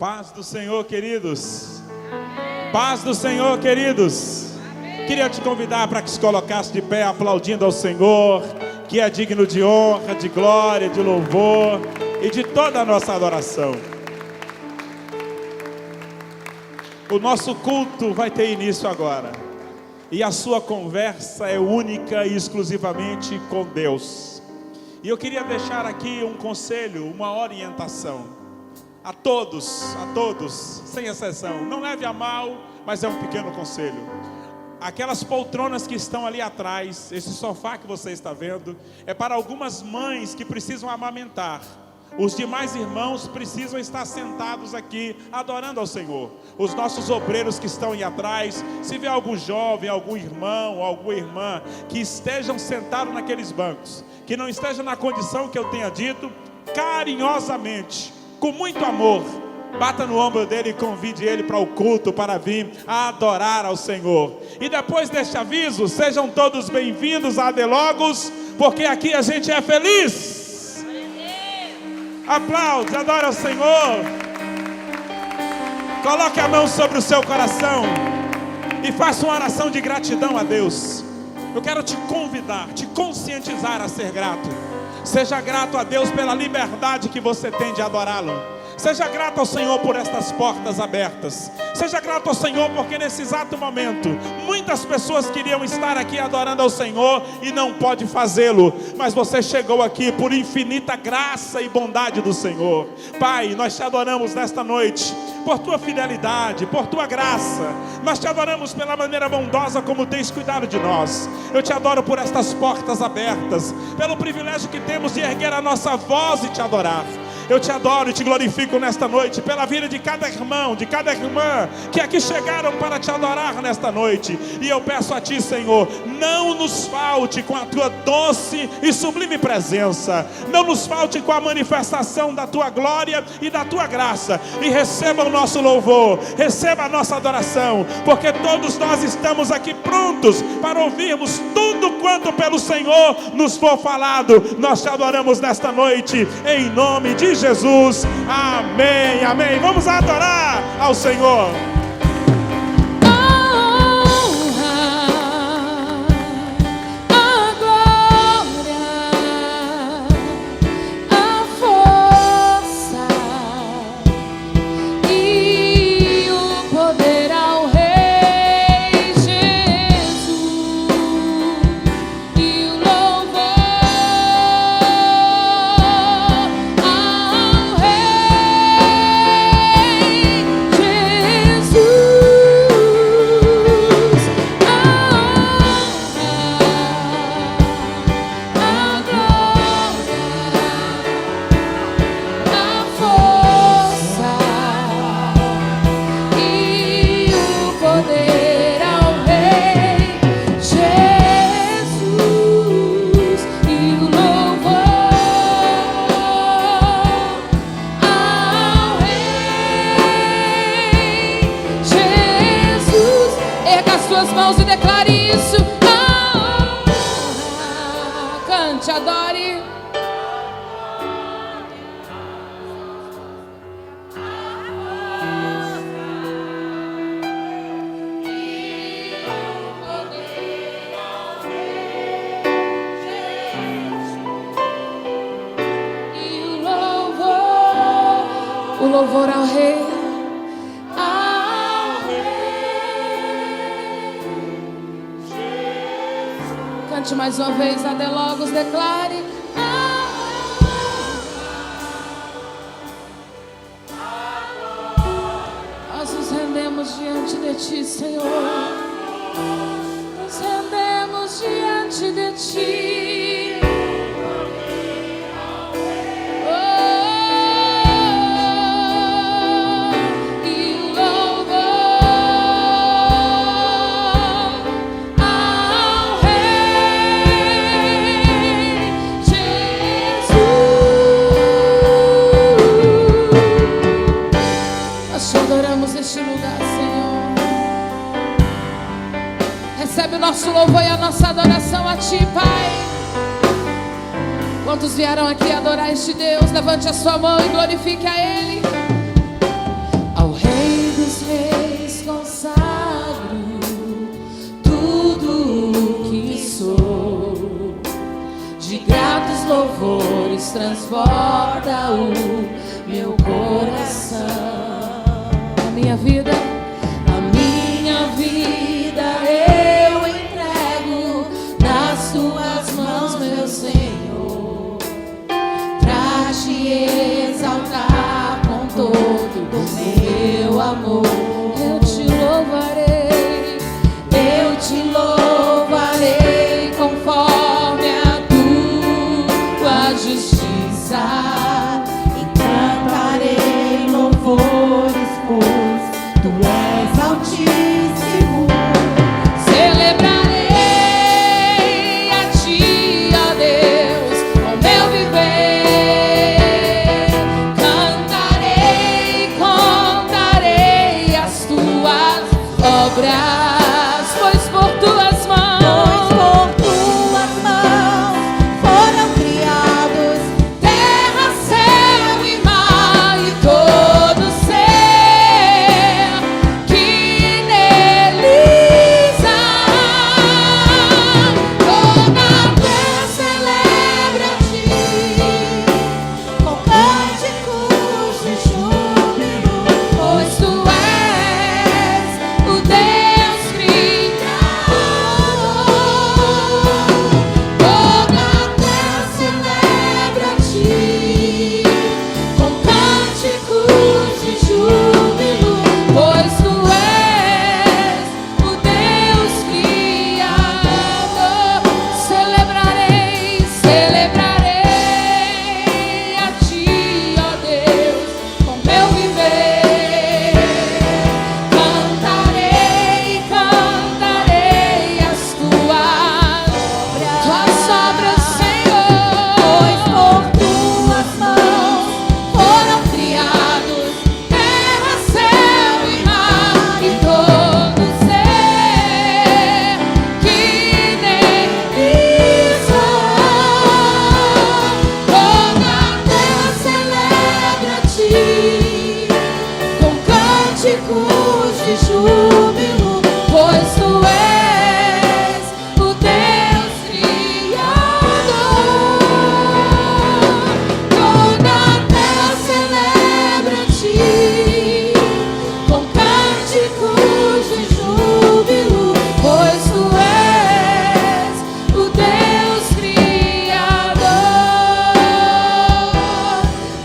Paz do Senhor, queridos. Paz do Senhor, queridos. Queria te convidar para que se colocasse de pé, aplaudindo ao Senhor, que é digno de honra, de glória, de louvor e de toda a nossa adoração. O nosso culto vai ter início agora, e a sua conversa é única e exclusivamente com Deus. E eu queria deixar aqui um conselho, uma orientação a todos, sem exceção. Não leve a mal, mas é um pequeno conselho. Aquelas poltronas que estão ali atrás, esse sofá que você está vendo, é para algumas mães que precisam amamentar. Os demais irmãos precisam estar sentados aqui, adorando ao Senhor. Os nossos obreiros que estão aí atrás, se vê algum jovem, algum irmão, alguma irmã, que estejam sentados naqueles bancos, que não estejam na condição que eu tenha dito, carinhosamente, com muito amor, bata no ombro dele e convide ele para o culto, para vir a adorar ao Senhor. E depois deste aviso, sejam todos bem-vindos a Adelogos, porque aqui a gente é feliz. Aplaude, adora ao Senhor. Coloque a mão sobre o seu coração e faça uma oração de gratidão a Deus. Eu quero te convidar, te conscientizar a ser grato. Seja grato a Deus pela liberdade que você tem de adorá-lo. Seja grato ao Senhor por estas portas abertas. Seja grato ao Senhor porque nesse exato momento muitas pessoas queriam estar aqui adorando ao Senhor e não pode fazê-lo, mas você chegou aqui por infinita graça e bondade do Senhor. Pai, nós te adoramos nesta noite por tua fidelidade, por tua graça. Nós te adoramos pela maneira bondosa como tens cuidado de nós. Eu te adoro por estas portas abertas, pelo privilégio que temos de erguer a nossa voz e te adorar. Eu te adoro e te glorifico nesta noite pela vida de cada irmão, de cada irmã que aqui chegaram para te adorar nesta noite. E eu peço a ti, Senhor, não nos falte com a tua doce e sublime presença. Não nos falte com a manifestação da tua glória e da tua graça. E receba o nosso louvor, receba a nossa adoração, porque todos nós estamos aqui prontos para ouvirmos tudo quanto pelo Senhor nos for falado. Nós te adoramos nesta noite, em nome de Jesus, amém, amém. Vamos adorar ao Senhor. Louvor ao Rei, cante mais uma vez, Adelogos, declare. Nós nos rendemos diante de ti, Senhor. Nos rendemos diante de ti. Recebe o nosso louvor e a nossa adoração a ti, Pai. Quantos vieram aqui adorar este Deus? Levante a sua mão e glorifique a Ele. o meu coração. A minha vida eu entrego nas tuas mãos, meu Senhor, pra te exaltar com todo o meu amor. Eu te louvarei conforme a tua justiça, e cantarei louvores, pois tu és altíssimo. Celebrarei a ti, ó Deus, com meu viver. Cantarei, contarei as tuas obras, pois por tuas mãos foram criados terra, céu e mar, e todo ser que neles há. Toda a terra celebra a ti, com cânticos de júbilo, pois tu és o Deus Criador. Toda a terra celebra a ti, com cânticos de júbilo, pois tu és o Deus Criador. Celebrarei a ti, ó Deus, com meu viver. Cantarei as tuas obras, Senhor, pois por tuas mãos foram criados terra, céu e mar, e todo ser que neles há. Toda a terra celebra a ti, com cânticos de júbilo, pois tu és o Deus Criador. Toda a terra celebra a ti, com cânticos de júbilo, pois tu és o Deus Criador.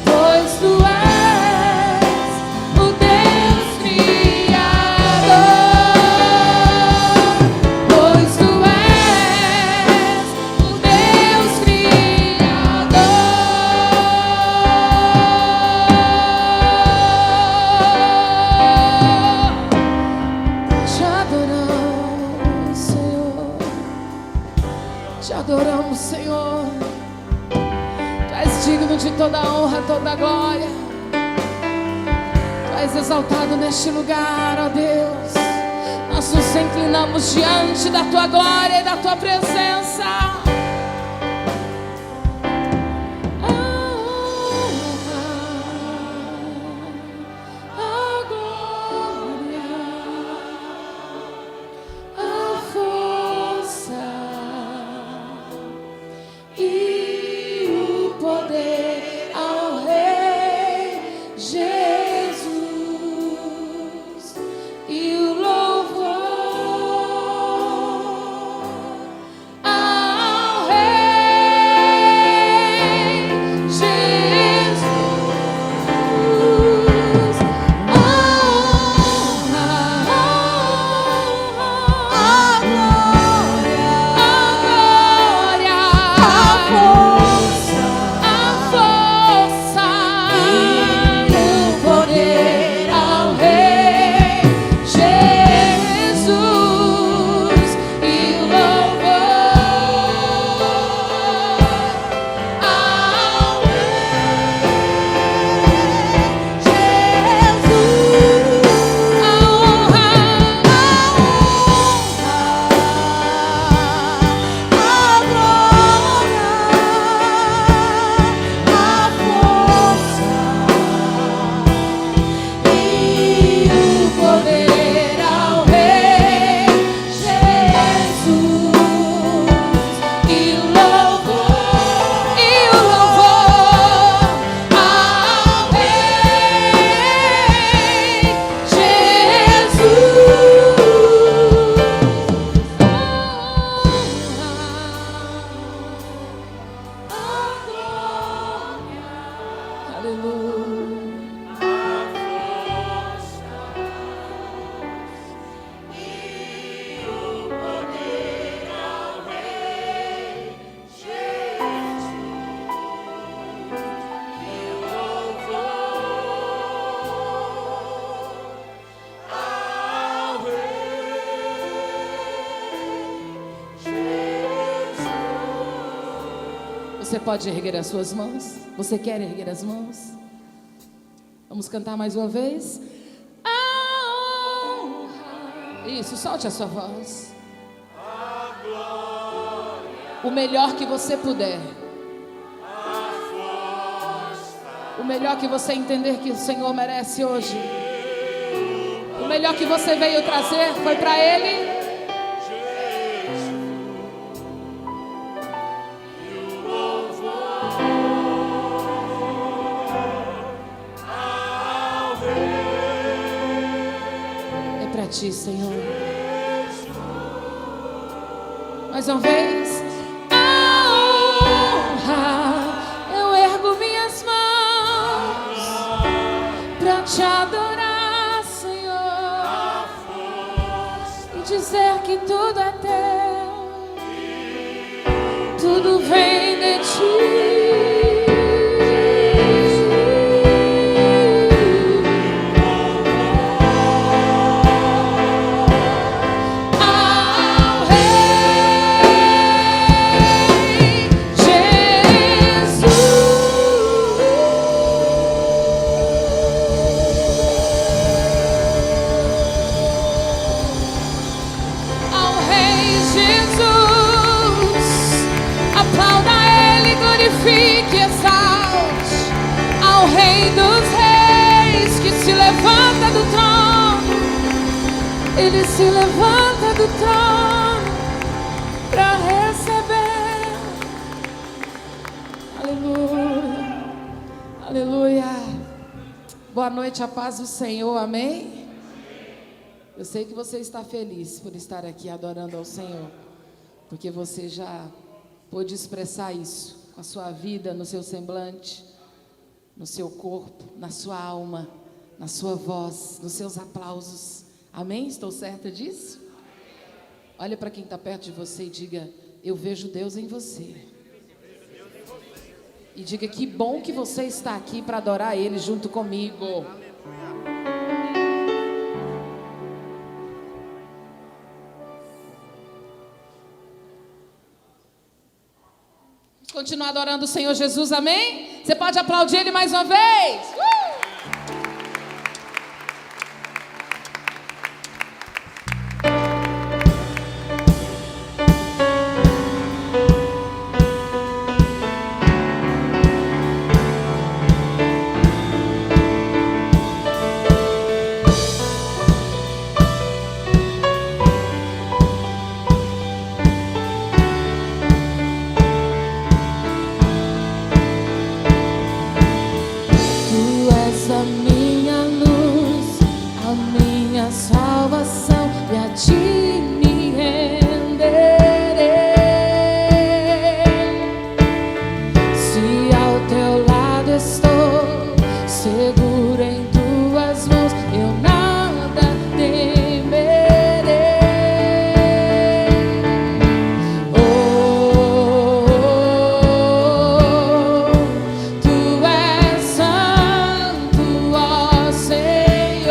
Pois tu és o Deus Criador. Pois tu és o Deus Criador. Te adoramos, Senhor. Te adoramos, Senhor. Tu és digno de toda honra, toda glória. Tu és exaltado neste lugar, ó Deus. Nós nos inclinamos diante da tua glória e da tua presença. A glória, a força e o poder ao Rei Jesus, e o louvor a Você pode erguer as suas mãos? Você quer erguer as mãos? Vamos cantar mais uma vez? A honra. Isso, solte a sua voz. O melhor que você puder. O melhor que você entender que o Senhor merece hoje. O melhor que você veio trazer foi para Ele. É para Ti, Senhor. Mais uma vez. Te adorar, Senhor, e dizer que tudo é teu, tudo vem de Ti. Ele se levanta do trono para receber. Aleluia, aleluia. Boa noite, a paz do Senhor, amém? Eu sei que você está feliz por estar aqui adorando ao Senhor, porque você já pôde expressar isso com a sua vida, no seu semblante, no seu corpo, na sua alma, na sua voz, nos seus aplausos. Amém? Estou certa disso? Olha para quem está perto de você e diga: eu vejo Deus em você. E diga: que bom que você está aqui para adorar Ele junto comigo. Vamos continuar adorando o Senhor Jesus, amém? Você pode aplaudir Ele mais uma vez? Senhor.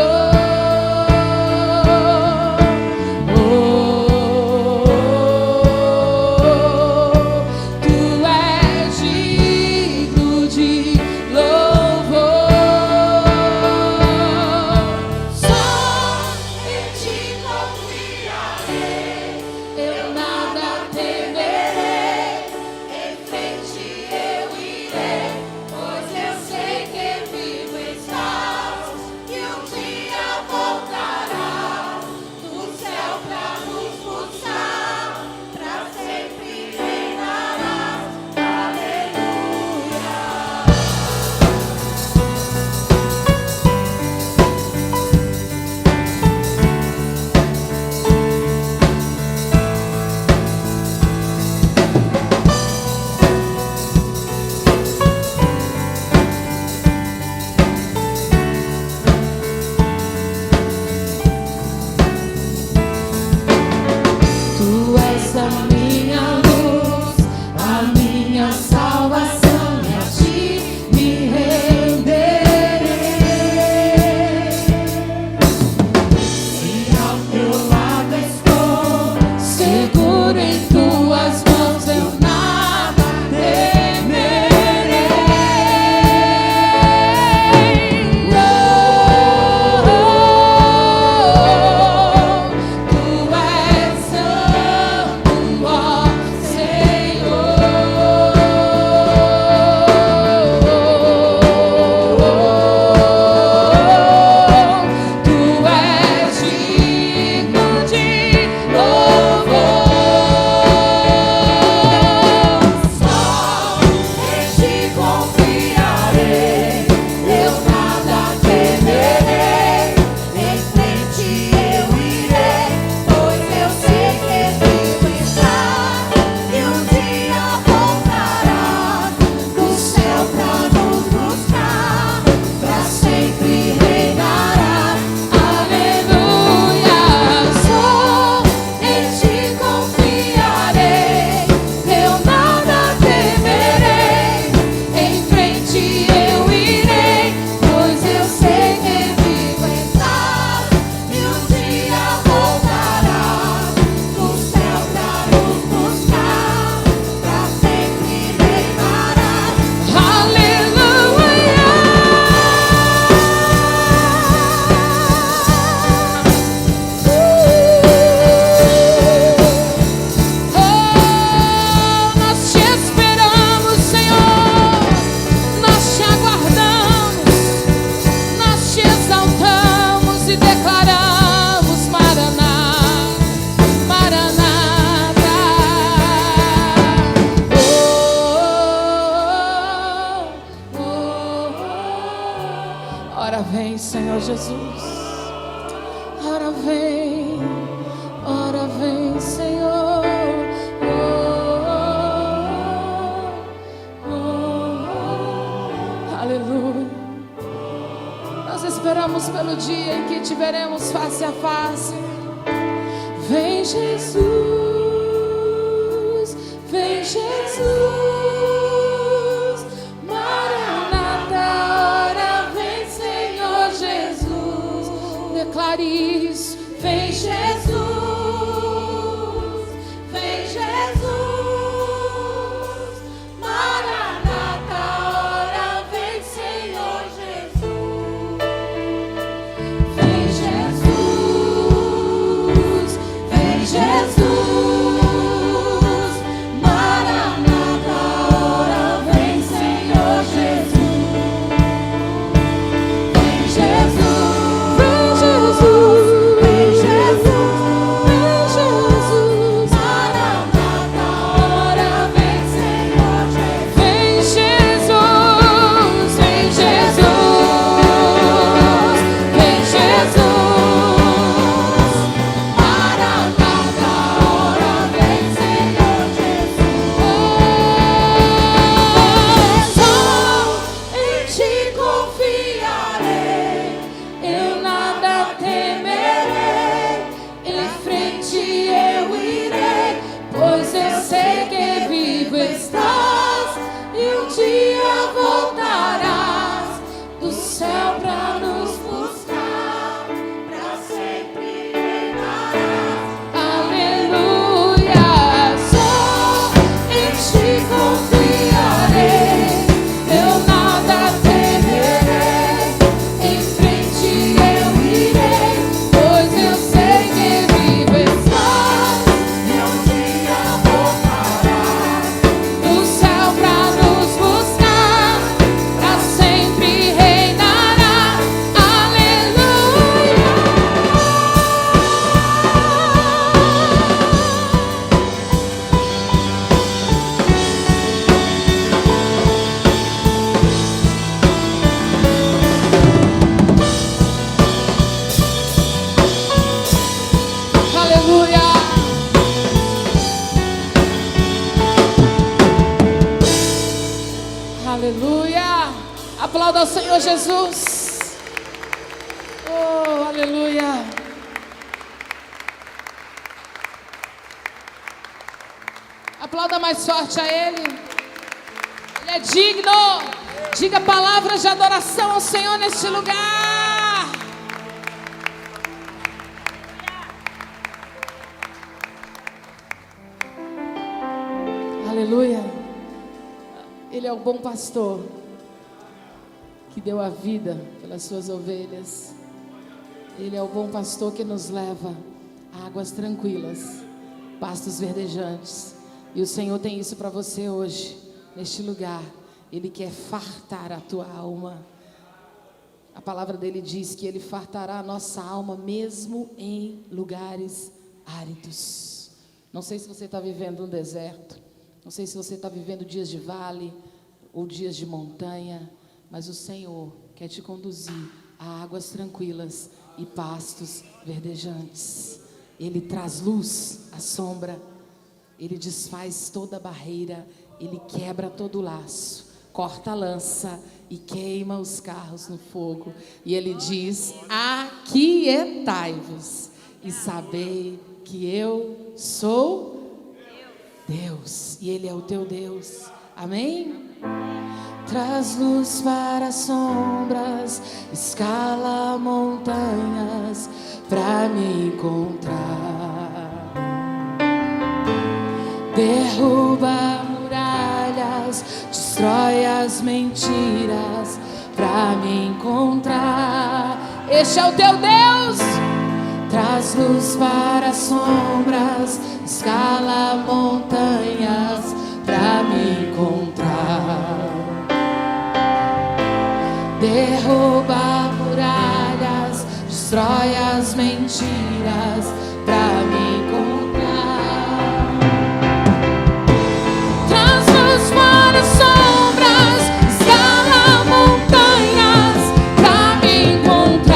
Senhor Jesus. Ora vem, Senhor. Aleluia. Nós esperamos pelo dia em que te veremos face a face. Vem, Jesus. Vem, Jesus. Maranata, ora vem, Senhor Jesus. Declare isso. Vem, Jesus. Vem, Jesus. Maranata, ora vem, Senhor Jesus. Vem, Jesus. Vem, Jesus. Maranata, ora vem, Senhor Jesus. Vem, Jesus. Vem, Jesus. Vem, Jesus. Maranata, ora vem, Senhor Jesus. Vem, Jesus. Vem, Jesus. Vem, Jesus. Maranata, ora vem, Senhor Jesus. Só em ti confiarei, eu nada temerei. Em frente eu irei, pois eu sei que vivo estás e um dia voltarás do céu pra nos buscar, pra sempre reinarás. Aleluia. Só em ti confiarei, eu nada temerei. Em frente eu irei, pois eu sei que vivo estás e um dia voltarás do céu pra nos buscar, pra sempre reinarás. Aleluia. Aleluia. Aleluia. Aplauda ao Senhor Jesus. Oh, aleluia. Aplauda mais forte a Ele. Ele é digno. Diga palavras de adoração ao Senhor neste lugar. Aleluia. Ele é o bom pastor que deu a vida pelas suas ovelhas. Ele é o bom pastor que nos leva a águas tranquilas, pastos verdejantes. E o Senhor tem isso para você hoje, neste lugar. Ele quer fartar a tua alma. A palavra dele diz que ele fartará a nossa alma mesmo em lugares áridos. Não sei se você está vivendo um deserto. Não sei se você está vivendo dias de vale ou dias de montanha, mas o Senhor quer te conduzir a águas tranquilas e pastos verdejantes. Ele traz luz à sombra, Ele desfaz toda a barreira, Ele quebra todo o laço, corta a lança e queima os carros no fogo. E Ele diz: aquietai-vos e sabei que eu sou Deus, e Ele é o teu Deus. Amém? Traz luz para as sombras, escala montanhas para me encontrar. Derruba muralhas, destrói as mentiras para me encontrar. Este é o teu Deus. Traz luz para as sombras, escala montanhas para me encontrar. Derruba muralhas, destrói as mentiras para me encontrar. Traz luz para as sombras, escala montanhas para me encontrar.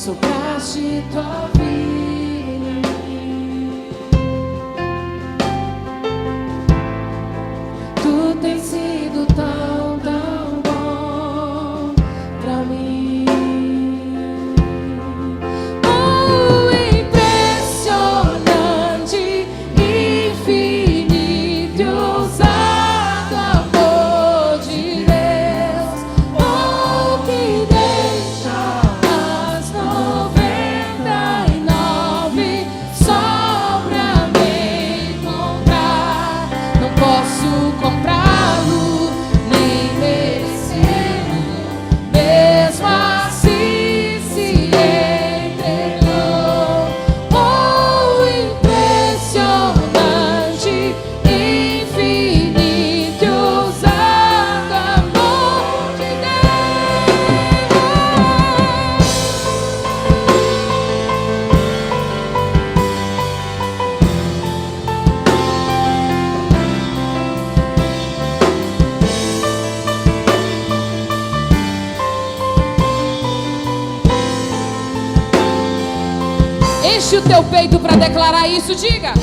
sopraste tua vida em mim. Tu tens sido tão, tão bom pra mim. Oh, impressionante, infinito e ousado amor de Deus. Oh, que deixa as 99 só pra me encontrar. Não posso comprá-lo, nem merecê-lo, mesmo assim se entregou. Oh, impressionante, infinito e ousado amor de Enche o teu peito para declarar isso, diga: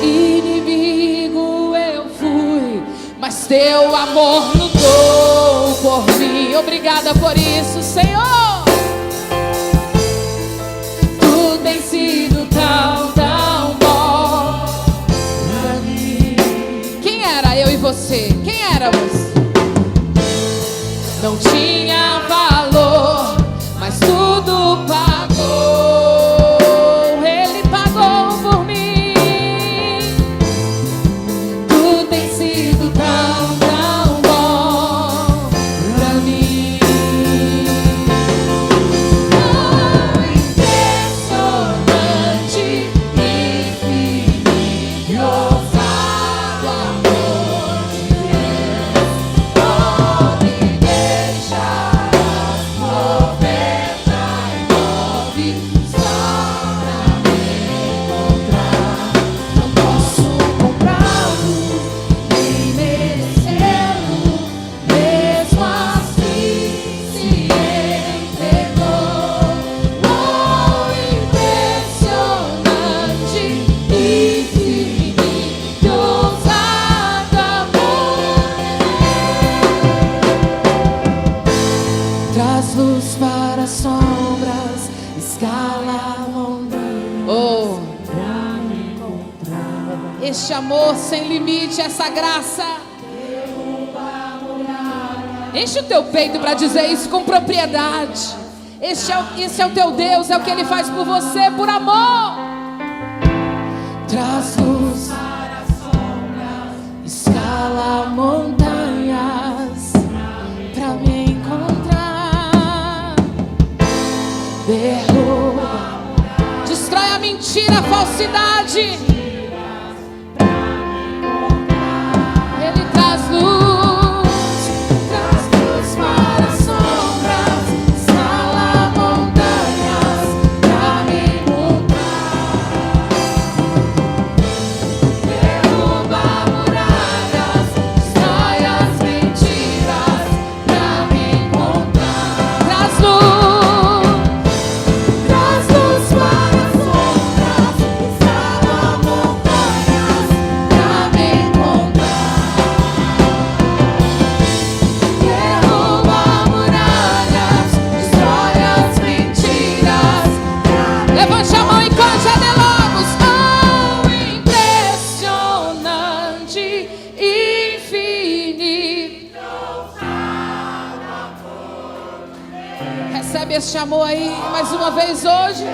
inimigo eu fui, mas teu amor lutou por mim. Obrigada por isso, Senhor. Tu tens sido tão, tão bom pra mim. Quem era eu e você? Quem era você? Não tinha valor, mas tudo pagou. Ele pagou por mim. Tu tens sido tão, tão bom pra mim. Oh, impressionante, infinito e ousado amor de Deus. Oh, me deixarás 99 só pra me encontrar. Não posso comprá-lo, nem merecê-lo, mesmo assim se entregou. Oh, impressionante, infinito e ousado amor. Traz luz para as sombras, escala a montanha. Oh, este amor sem limite, essa graça. Enche o teu peito para dizer isso com propriedade. Esse é o teu Deus, é o que Ele faz por você, por amor. Traz luz para as sombras, escala montanhas pra me encontrar. Derruba, destrói a mentira, a falsidade. Ele traz luz para as sombras, escala montanhas pra me encontrar. Derruba muralhas, destrói as mentiras pra me encontrar. Traz luz para as sombras, escala montanhas pra me encontrar. Derruba muralhas, destrói as mentiras. Levante a mão e cante Adelogos. Oh, impressionante, infinito. Recebe este amor aí mais uma vez hoje.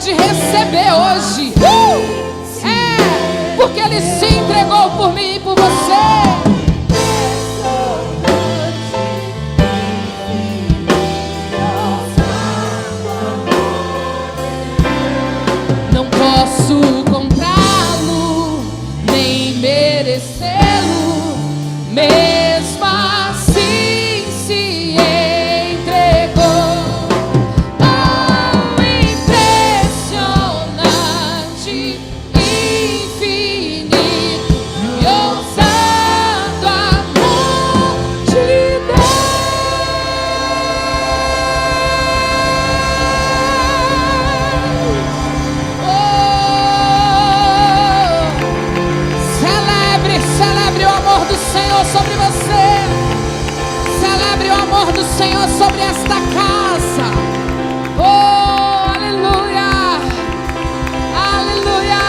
pode receber hoje. Porque Ele se entregou por mim e por você. Não posso comprá-lo, nem merecê-lo, mesmo assim se entregou. Oh, impressionante, infinito e ousado amor de Celebre o amor do Senhor sobre você. Celebre o amor do Senhor sobre esta casa. Oh, aleluia. Aleluia.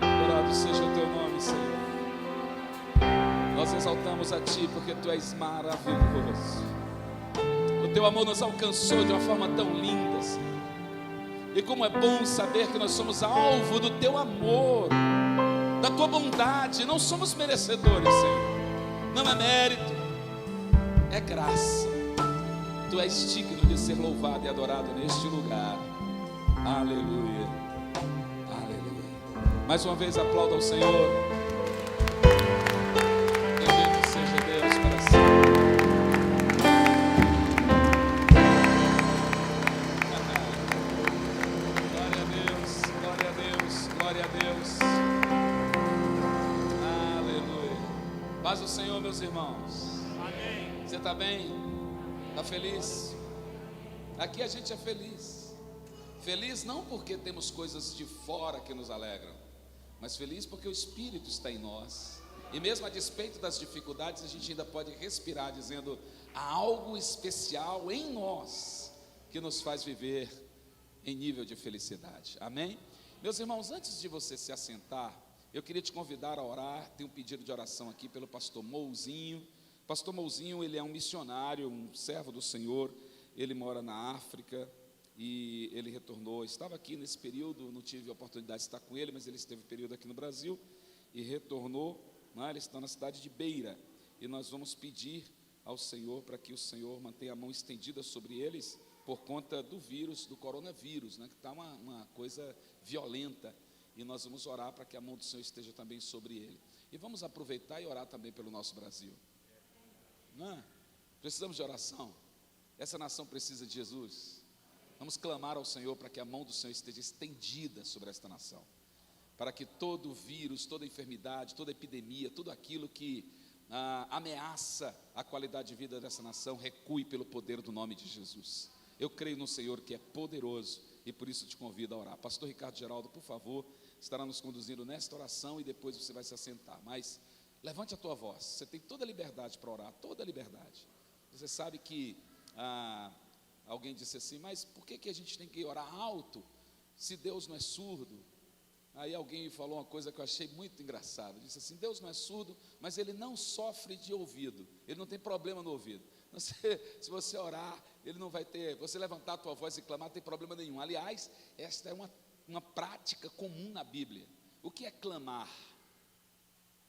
Louvado seja o teu nome, Senhor. Nós exaltamos a Ti porque Tu és maravilhoso. O Teu amor nos alcançou de uma forma tão linda, Senhor. E como é bom saber que nós somos alvo do Teu amor, da Tua bondade. Não somos merecedores, Senhor. Não é mérito, é graça. Tu és digno de ser louvado e adorado neste lugar. Aleluia. Aleluia. Mais uma vez aplauda ao Senhor. Bendito seja Deus para sempre. Glória a Deus, glória a Deus, glória a Deus. Aleluia. Paz do Senhor, meus irmãos. Amém. Você está bem? Está feliz? Aqui a gente é feliz. Feliz não porque temos coisas de fora que nos alegram, mas feliz porque o Espírito está em nós. E mesmo a despeito das dificuldades, a gente ainda pode respirar dizendo: há algo especial em nós que nos faz viver em nível de felicidade. Amém? Meus irmãos, antes de você se assentar, eu queria te convidar a orar. Tem um pedido de oração aqui pelo pastor Mouzinho. Pastor Mouzinho, ele é um missionário, um servo do Senhor. Ele mora na África e ele retornou. Estava aqui nesse período, não tive a oportunidade de estar com ele, mas ele esteve um período aqui no Brasil e retornou. Ele está na cidade de Beira, e nós vamos pedir ao Senhor para que o Senhor mantenha a mão estendida sobre eles por conta do vírus, do coronavírus, que está uma coisa violenta, e nós vamos orar para que a mão do Senhor esteja também sobre ele. E vamos aproveitar e orar também pelo nosso Brasil. Precisamos de oração. Essa nação precisa de Jesus. Vamos clamar ao Senhor para que a mão do Senhor esteja estendida sobre esta nação, para que todo vírus, toda enfermidade, toda epidemia, tudo aquilo que ameaça a qualidade de vida dessa nação, recue pelo poder do nome de Jesus. Eu creio no Senhor que é poderoso, e por isso te convido a orar. Pastor Ricardo Geraldo, por favor, estará nos conduzindo nesta oração, e depois você vai se assentar. Mas levante a tua voz, você tem toda a liberdade para orar, toda a liberdade. Você sabe que alguém disse assim: mas por que a gente tem que orar alto, se Deus não é surdo? Aí alguém me falou uma coisa que eu achei muito engraçada. Disse assim: Deus não é surdo, mas Ele não sofre de ouvido. Ele não tem problema no ouvido. Se você orar, Ele não vai ter. Você levantar a tua voz e clamar, não tem problema nenhum. Aliás, esta é uma prática comum na Bíblia. O que é clamar?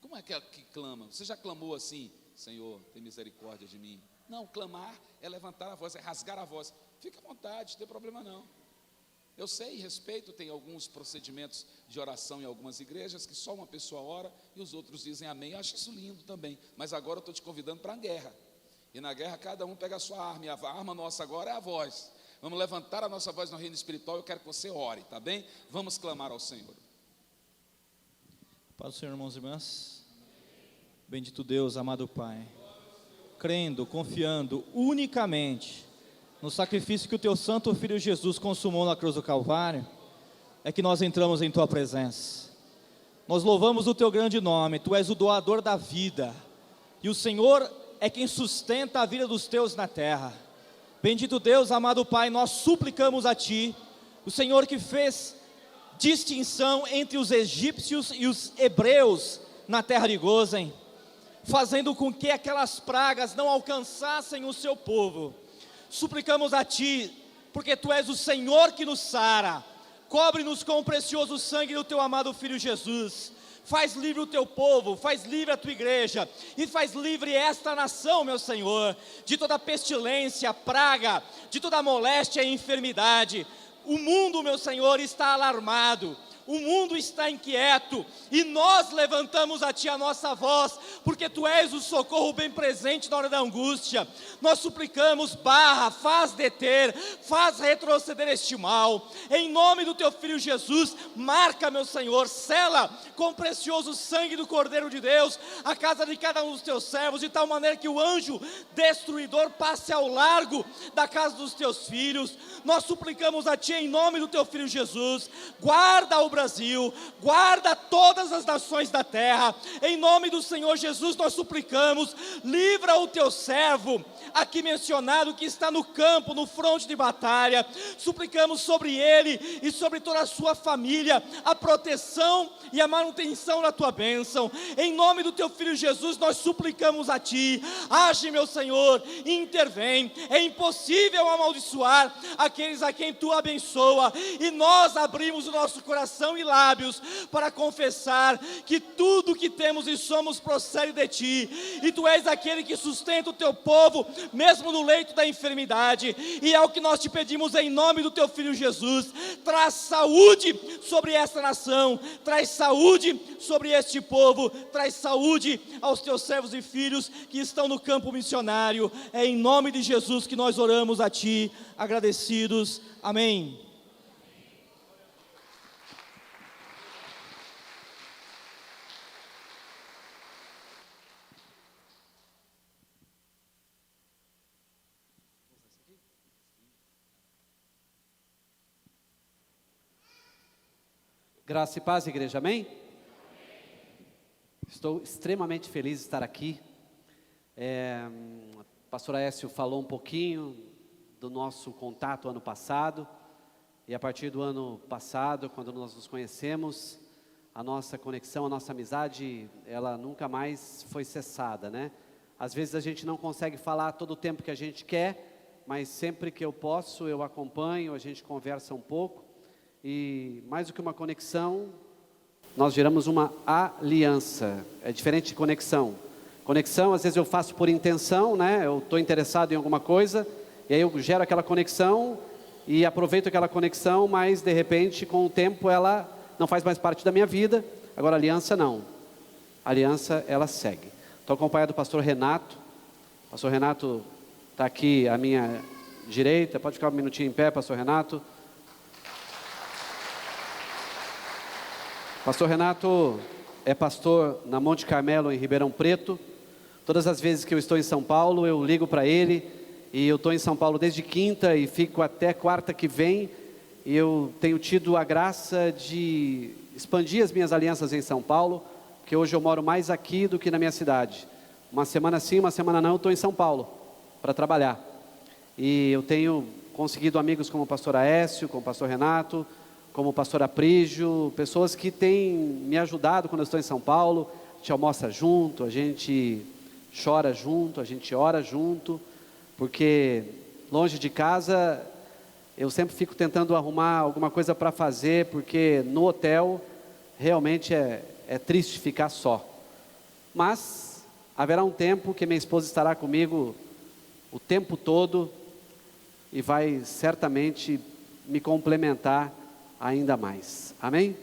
Como é que clama? Você já clamou assim: Senhor, tem misericórdia de mim? Não, clamar é levantar a voz, é rasgar a voz. Fica à vontade, não tem problema não. Eu sei e respeito, tem alguns procedimentos de oração em algumas igrejas que só uma pessoa ora e os outros dizem amém. Eu acho isso lindo também, mas agora eu estou te convidando para a guerra. E na guerra cada um pega a sua arma, e a arma nossa agora é a voz. Vamos levantar a nossa voz no reino espiritual. Eu quero que você ore, tá bem? Vamos clamar ao Senhor. Paz do Senhor, irmãos e irmãs. Bendito Deus, amado Pai, crendo, confiando unicamente no sacrifício que o Teu Santo Filho Jesus consumou na cruz do Calvário, é que nós entramos em Tua presença. Nós louvamos o Teu grande nome. Tu és o doador da vida, e o Senhor é quem sustenta a vida dos Teus na terra. Bendito Deus, amado Pai, nós suplicamos a Ti, o Senhor que fez distinção entre os egípcios e os hebreus na terra de Gósen, fazendo com que aquelas pragas não alcançassem o seu povo. Suplicamos a Ti, porque Tu és o Senhor que nos sara, cobre-nos com o precioso sangue do Teu amado Filho Jesus, faz livre o Teu povo, faz livre a Tua igreja, e faz livre esta nação, meu Senhor, de toda pestilência, praga, de toda moléstia e enfermidade. O mundo, meu Senhor, está alarmado, o mundo está inquieto, e nós levantamos a Ti a nossa voz, porque Tu és o socorro bem presente na hora da angústia. Nós suplicamos, faz deter, faz retroceder este mal, em nome do Teu Filho Jesus. Marca, meu Senhor, sela com o precioso sangue do Cordeiro de Deus a casa de cada um dos Teus servos, de tal maneira que o anjo destruidor passe ao largo da casa dos Teus filhos. Nós suplicamos a Ti em nome do Teu Filho Jesus, guarda o Brasil, guarda todas as nações da terra, em nome do Senhor Jesus nós suplicamos, livra o Teu servo, aqui mencionado, que está no campo, no fronte de batalha. Suplicamos sobre ele e sobre toda a sua família, a proteção e a manutenção da Tua bênção, em nome do Teu Filho Jesus nós suplicamos a Ti, age, meu Senhor, intervém. É impossível amaldiçoar aqueles a quem Tu abençoa, e nós abrimos o nosso coração e lábios para confessar que tudo que temos e somos procede de Ti, e Tu és aquele que sustenta o Teu povo, mesmo no leito da enfermidade, e é o que nós Te pedimos em nome do Teu Filho Jesus. Traz saúde sobre esta nação, traz saúde sobre este povo, traz saúde aos Teus servos e filhos que estão no campo missionário. É em nome de Jesus que nós oramos a Ti, agradecidos. Amém. Graça e paz, igreja, amém? Estou extremamente feliz de estar aqui. O pastor Aécio falou um pouquinho do nosso contato ano passado, e a partir do ano passado, quando nós nos conhecemos, a nossa conexão, a nossa amizade, ela nunca mais foi cessada, né? Às vezes a gente não consegue falar todo o tempo que a gente quer, mas sempre que eu posso, eu acompanho, a gente conversa um pouco. E mais do que uma conexão, nós geramos uma aliança. É diferente de conexão. Conexão, às vezes eu faço por intenção, né? Eu estou interessado em alguma coisa, e aí eu gero aquela conexão e aproveito aquela conexão, mas de repente, com o tempo, ela não faz mais parte da minha vida. Agora, aliança não. Aliança, ela segue. Estou acompanhado do pastor Renato. O pastor Renato está aqui à minha direita. Pode ficar um minutinho em pé, pastor Renato. Pastor Renato é pastor na Monte Carmelo, em Ribeirão Preto. Todas as vezes que eu estou em São Paulo, eu ligo para ele, e eu estou em São Paulo desde quinta e fico até quarta que vem, e eu tenho tido a graça de expandir as minhas alianças em São Paulo, porque hoje eu moro mais aqui do que na minha cidade. Uma semana sim, uma semana não, eu estou em São Paulo para trabalhar. E eu tenho conseguido amigos como o pastor Aécio, como o pastor Renato, como o pastor Aprígio, pessoas que têm me ajudado quando eu estou em São Paulo. A gente almoça junto, a gente chora junto, a gente ora junto, porque longe de casa eu sempre fico tentando arrumar alguma coisa para fazer, porque no hotel realmente é triste ficar só. Mas haverá um tempo que minha esposa estará comigo o tempo todo e vai certamente me complementar ainda mais, amém?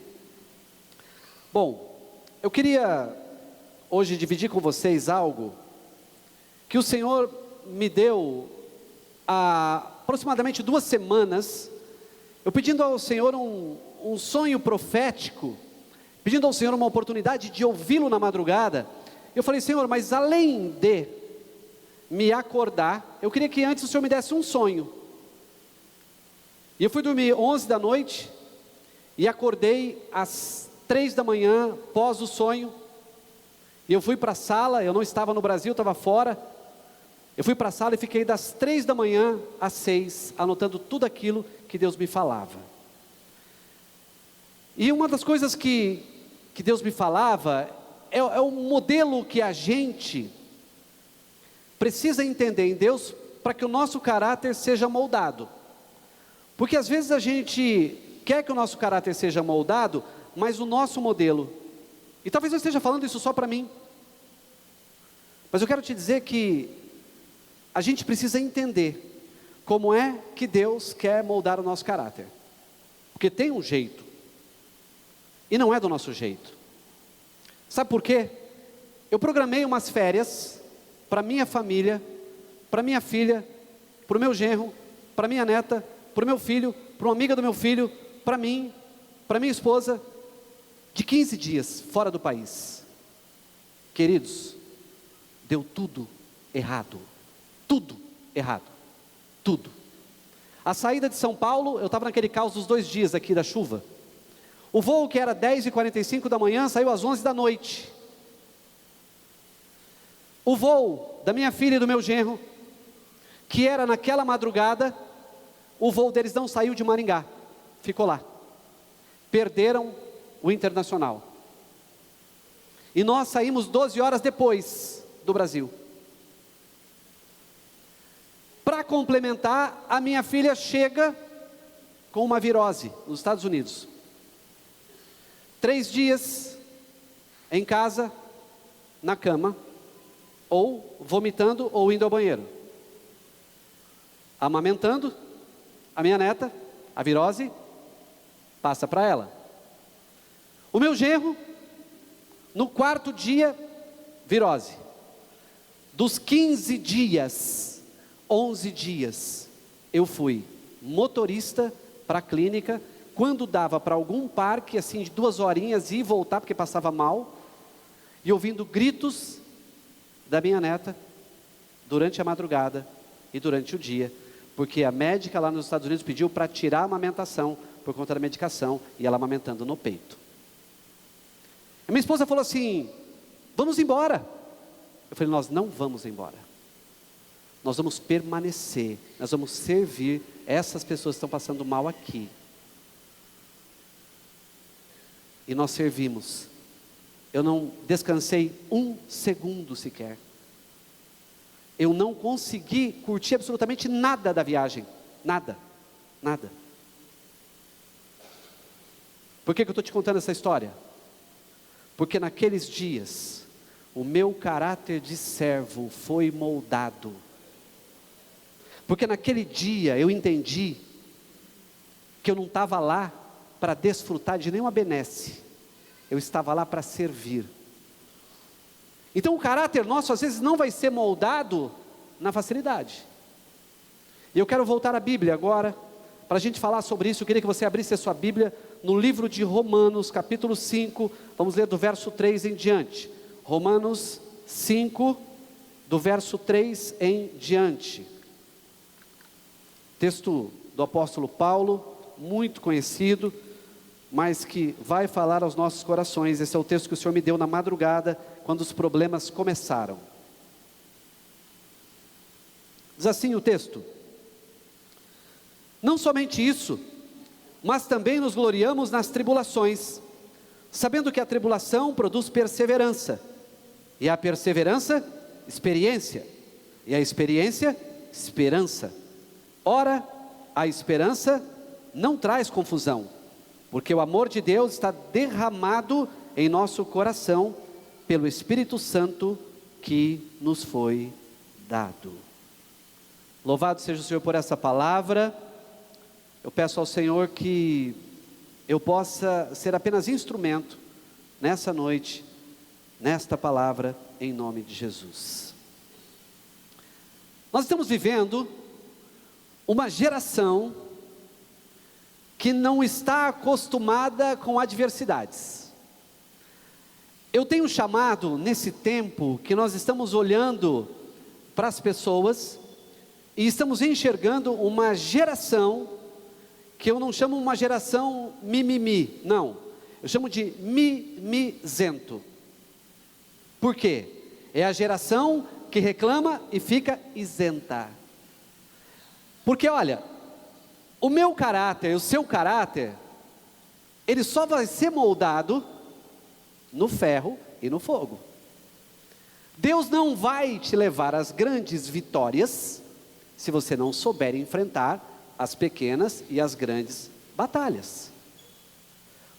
Bom, eu queria hoje dividir com vocês algo que o Senhor me deu há aproximadamente 2 semanas, eu pedindo ao Senhor um sonho profético, pedindo ao Senhor uma oportunidade de ouvi-lo na madrugada. Eu falei: Senhor, mas além de me acordar, eu queria que antes o Senhor me desse um sonho. E eu fui dormir 11 da noite, e acordei às 3 da manhã, pós o sonho, e eu fui para a sala. Eu não estava no Brasil, estava fora. Eu fui para a sala e fiquei das 3 da manhã às 6, anotando tudo aquilo que Deus me falava. E uma das coisas que Deus me falava é o modelo que a gente precisa entender em Deus para que o nosso caráter seja moldado. Porque às vezes a gente quer que o nosso caráter seja moldado, mas o nosso modelo, e talvez eu esteja falando isso só para mim, mas eu quero te dizer que a gente precisa entender como é que Deus quer moldar o nosso caráter, porque tem um jeito, e não é do nosso jeito. Sabe por quê? Eu programei umas férias para minha família, para minha filha, para o meu genro, para minha neta, para o meu filho, para uma amiga do meu filho, para mim, para minha esposa, de 15 dias fora do país. Queridos, deu tudo errado, tudo errado, tudo. A saída de São Paulo, eu estava naquele caos dos 2 dias aqui da chuva. O voo que era 10h45 da manhã, saiu às 11 da noite. O voo da minha filha e do meu genro, que era naquela madrugada, o voo deles não saiu de Maringá, ficou lá. Perderam o internacional. E nós saímos 12 horas depois do Brasil. Para complementar, a minha filha chega com uma virose nos Estados Unidos. 3 dias em casa, na cama, ou vomitando ou indo ao banheiro. Amamentando, a minha neta, a virose, passa para ela. O meu genro, no 4º dia, virose. Dos 15 dias, 11 dias, eu fui motorista para a clínica, quando dava para algum parque, assim, de 2 horinhas, ir e voltar, porque passava mal, e ouvindo gritos da minha neta, durante a madrugada e durante o dia, porque a médica lá nos Estados Unidos pediu para tirar a amamentação, por conta da medicação, e ela amamentando no peito. A minha esposa falou assim, vamos embora. Eu falei, nós não vamos embora. Nós vamos permanecer, nós vamos servir essas pessoas que estão passando mal aqui. E nós servimos. Eu não descansei 1 segundo sequer. Eu não consegui curtir absolutamente nada da viagem. Nada, nada. Por que eu estou te contando essa história? Porque naqueles dias, o meu caráter de servo foi moldado. Porque naquele dia eu entendi que eu não estava lá para desfrutar de nenhuma benesse, eu estava lá para servir. Então o caráter nosso às vezes não vai ser moldado na facilidade. E eu quero voltar à Bíblia agora, para a gente falar sobre isso. Eu queria que você abrisse a sua Bíblia no livro de Romanos, capítulo 5, vamos ler do verso 3 em diante. Romanos 5, do verso 3 em diante. Texto do apóstolo Paulo, muito conhecido, mas que vai falar aos nossos corações. Esse é o texto que o Senhor me deu na madrugada, quando os problemas começaram. Diz assim o texto: não somente isso, mas também nos gloriamos nas tribulações, sabendo que a tribulação produz perseverança, e a perseverança, experiência, e a experiência, esperança. Ora, a esperança não traz confusão, porque o amor de Deus está derramado em nosso coração, pelo Espírito Santo que nos foi dado. Louvado seja o Senhor por essa palavra. Eu peço ao Senhor que eu possa ser apenas instrumento, nessa noite, nesta palavra, em nome de Jesus. Nós estamos vivendo uma geração que não está acostumada com adversidades. Eu tenho chamado nesse tempo que nós estamos olhando para as pessoas e estamos enxergando uma geração que eu não chamo uma geração mimimi, não, eu chamo de mimizento. Por quê? É a geração que reclama e fica isenta. Porque olha, o meu caráter, o seu caráter, ele só vai ser moldado no ferro e no fogo. Deus não vai te levar às grandes vitórias se você não souber enfrentar as pequenas e as grandes batalhas.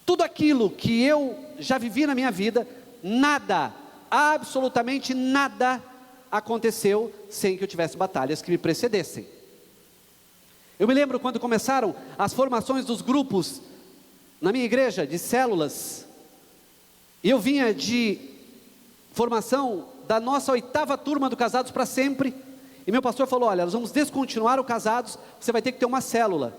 Tudo aquilo que eu já vivi na minha vida, nada, absolutamente nada aconteceu sem que eu tivesse batalhas que me precedessem. Eu me lembro quando começaram as formações dos grupos na minha igreja, de células, e eu vinha de formação da nossa 8ª turma do Casados para Sempre, e meu pastor falou: olha, nós vamos descontinuar o Casados, você vai ter que ter uma célula.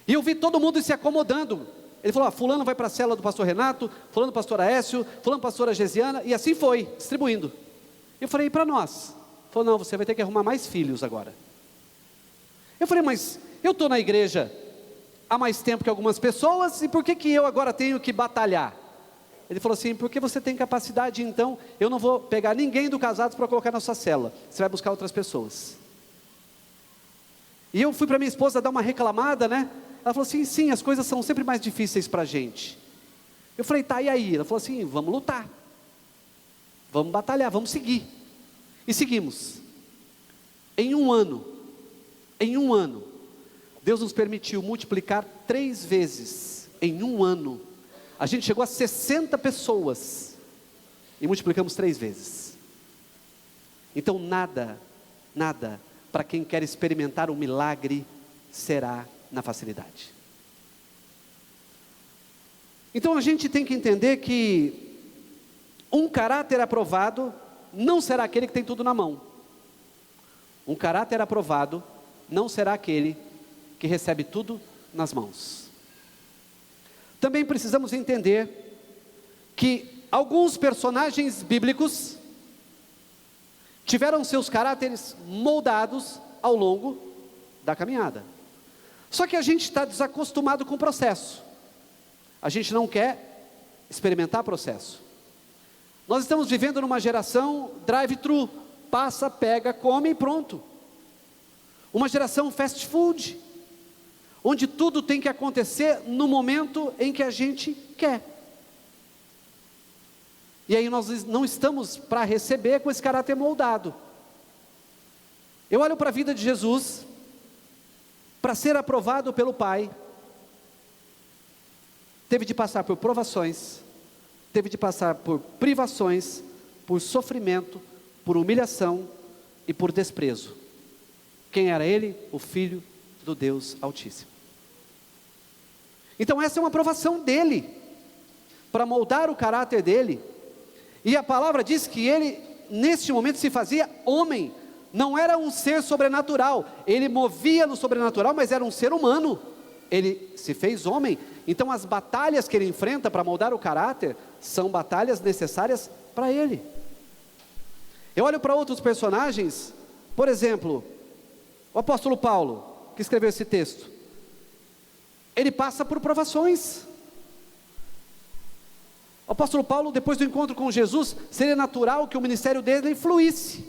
E eu vi todo mundo se acomodando. Ele falou: fulano vai para a célula do pastor Renato, fulano pastor Aécio, fulano pastora Gesiana, e assim foi, distribuindo. Eu falei: e para nós? Ele falou: não, você vai ter que arrumar mais filhos agora. Eu falei: mas eu estou na igreja há mais tempo que algumas pessoas, e por que eu agora tenho que batalhar? Ele falou assim: porque você tem capacidade, então eu não vou pegar ninguém do Casados para colocar na sua célula, você vai buscar outras pessoas. E eu fui para minha esposa dar uma reclamada, né? Ela falou assim: sim, as coisas são sempre mais difíceis para a gente. Eu falei: tá, e aí? Ela falou assim: vamos lutar, vamos batalhar, vamos seguir. E seguimos. Em um ano, Deus nos permitiu multiplicar 3 vezes, em um ano. A gente chegou a 60 pessoas, e multiplicamos 3 vezes. Então nada, para quem quer experimentar um milagre, será na facilidade. Então a gente tem que entender que um caráter aprovado não será aquele que tem tudo na mão. Um caráter aprovado não será aquele que recebe tudo nas mãos. Também precisamos entender que alguns personagens bíblicos tiveram seus caráteres moldados ao longo da caminhada. Só que a gente está desacostumado com o processo. A gente não quer experimentar processo. Nós estamos vivendo numa geração drive-thru, passa, pega, come e pronto. Uma geração fast food, onde tudo tem que acontecer no momento em que a gente quer. E aí nós não estamos para receber com esse caráter moldado. Eu olho para a vida de Jesus, para ser aprovado pelo Pai, teve de passar por provações, teve de passar por privações, por sofrimento, por humilhação e por desprezo. Quem era ele? O Filho do Deus Altíssimo. Então essa é uma aprovação dele, para moldar o caráter dele. E a palavra diz que ele, neste momento, se fazia homem. Não era um ser sobrenatural, ele movia no sobrenatural, mas era um ser humano. Ele se fez homem. Então as batalhas que ele enfrenta para moldar o caráter, são batalhas necessárias para ele. Eu olho para outros personagens, por exemplo, o apóstolo Paulo, que escreveu esse texto. Ele passa por provações. O apóstolo Paulo, depois do encontro com Jesus, seria natural que o ministério dele fluísse.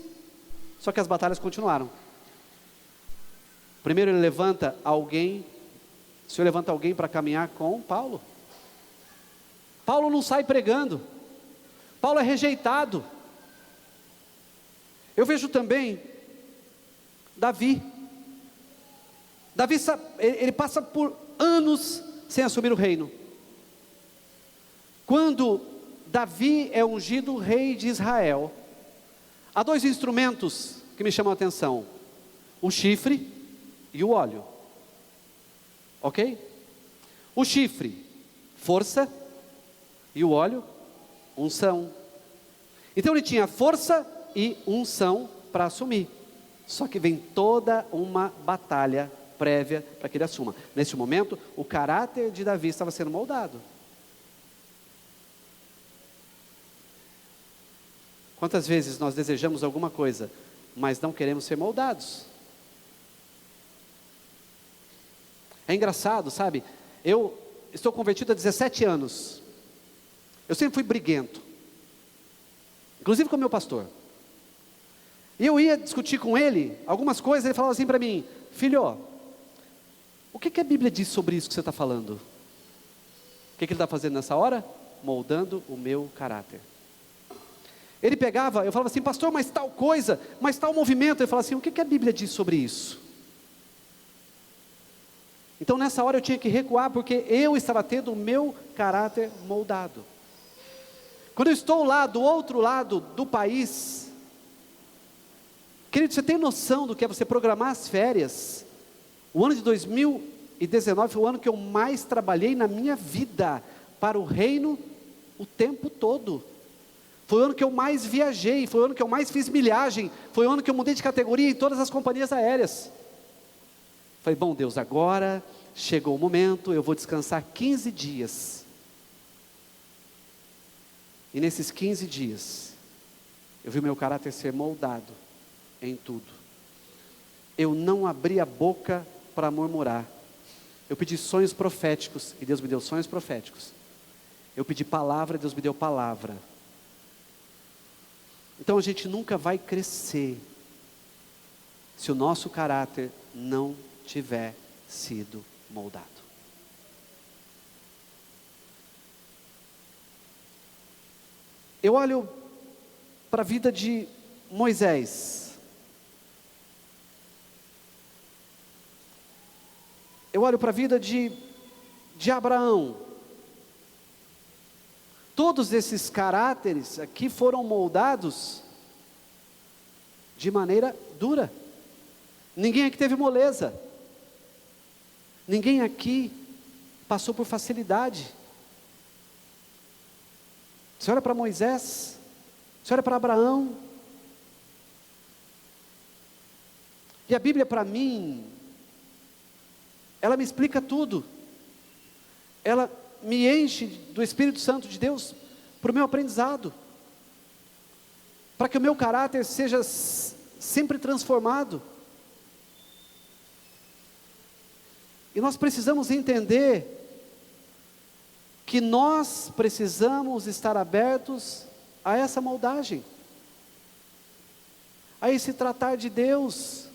Só que as batalhas continuaram. Primeiro ele levanta alguém, o Senhor levanta alguém para caminhar com Paulo. Paulo não sai pregando. Paulo é rejeitado. Eu vejo também Davi. Davi, ele passa por anos sem assumir o reino. Quando Davi é ungido rei de Israel, há 2 instrumentos que me chamam a atenção: o chifre e o óleo. Ok? O chifre, força, e o óleo, unção. Então ele tinha força e unção para assumir. Só que vem toda uma batalha prévia para que ele assuma. Nesse momento, o caráter de Davi estava sendo moldado. Quantas vezes nós desejamos alguma coisa, mas não queremos ser moldados? É engraçado, sabe? Eu estou convertido há 17 anos. Eu sempre fui briguento, inclusive com o meu pastor. E eu ia discutir com ele algumas coisas, ele falava assim para mim: filho, o que a Bíblia diz sobre isso que você está falando? O que ele está fazendo nessa hora? Moldando o meu caráter. Ele pegava, eu falava assim, pastor, mas tal coisa, mas tal movimento. Ele falava assim, o que a Bíblia diz sobre isso? Então nessa hora eu tinha que recuar, porque eu estava tendo o meu caráter moldado. Quando eu estou lá do outro lado do país, querido, você tem noção do que é você programar as férias? O ano de 2019 foi o ano que eu mais trabalhei na minha vida para o reino o tempo todo. Foi o ano que eu mais viajei, foi o ano que eu mais fiz milhagem, foi o ano que eu mudei de categoria em todas as companhias aéreas. Falei, bom Deus, agora chegou o momento, eu vou descansar 15 dias. E nesses 15 dias, eu vi o meu caráter ser moldado em tudo. Eu não abri a boca para murmurar. Eu pedi sonhos proféticos, e Deus me deu sonhos proféticos. Eu pedi palavra, e Deus me deu palavra. Então a gente nunca vai crescer, se o nosso caráter não tiver sido moldado. Eu olho para a vida de Moisés. Eu olho para a vida de Abraão. Todos esses caráteres aqui foram moldados de maneira dura. Ninguém aqui teve moleza. Ninguém aqui passou por facilidade. Você olha para Moisés, você olha para Abraão. E a Bíblia para mim, ela me explica tudo. Ela me enche do Espírito Santo de Deus para o meu aprendizado. Para que o meu caráter seja sempre transformado. E nós precisamos entender que nós precisamos estar abertos a essa moldagem, a esse tratar de Deus.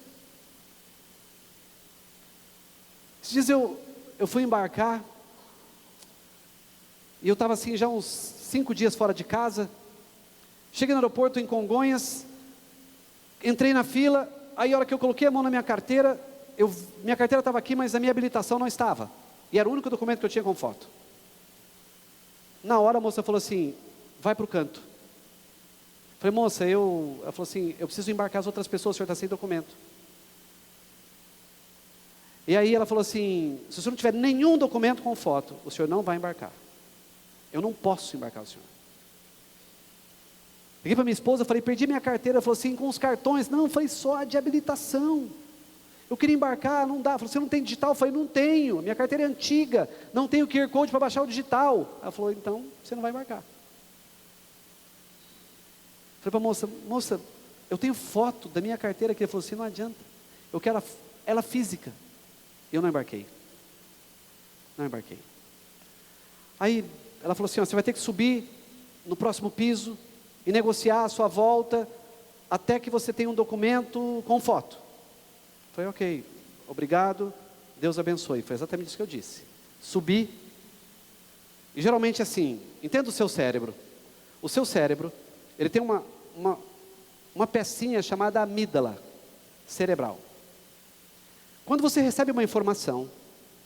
Esses dias eu fui embarcar, e eu estava assim já uns 5 dias fora de casa. Cheguei no aeroporto em Congonhas, entrei na fila, aí a hora que eu coloquei a mão na minha carteira, minha carteira estava aqui, mas a minha habilitação não estava, e era o único documento que eu tinha com foto. Na hora a moça falou assim, vai para o canto. Falei, moça, ela falou assim, eu preciso embarcar as outras pessoas, o senhor está sem documento. E aí ela falou assim, se o senhor não tiver nenhum documento com foto, o senhor não vai embarcar. Eu não posso embarcar o senhor. Liguei para minha esposa, falei, perdi minha carteira. Ela falou assim, com os cartões. Não, foi só a de habilitação. Eu queria embarcar, não dá. Ela falou, você não tem digital? Eu falei, não tenho, minha carteira é antiga, não tenho QR Code para baixar o digital. Ela falou, então você não vai embarcar. Falei para a moça, eu tenho foto da minha carteira aqui. Ela falou assim, não adianta, eu quero ela física. Eu não embarquei. Não embarquei. Aí ela falou assim, ó, você vai ter que subir no próximo piso e negociar a sua volta até que você tenha um documento com foto. Falei, ok, obrigado, Deus abençoe. Foi exatamente isso que eu disse. Subi, e geralmente assim, entenda o seu cérebro. O seu cérebro, ele tem uma pecinha chamada amígdala cerebral. Quando você recebe uma informação,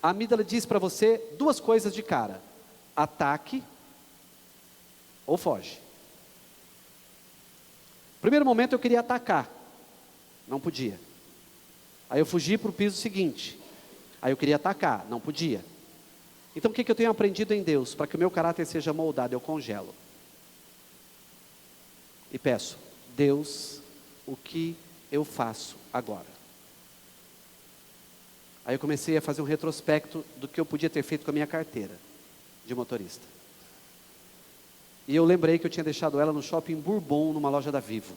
a amígdala diz para você 2 coisas de cara: ataque ou foge. Primeiro momento eu queria atacar, não podia. Aí eu fugi para o piso seguinte, aí eu queria atacar, não podia. Então o que eu tenho aprendido em Deus? Para que o meu caráter seja moldado, eu congelo. E peço, Deus, o que eu faço agora? Aí eu comecei a fazer um retrospecto do que eu podia ter feito com a minha carteira de motorista. E eu lembrei que eu tinha deixado ela no shopping Bourbon, numa loja da Vivo.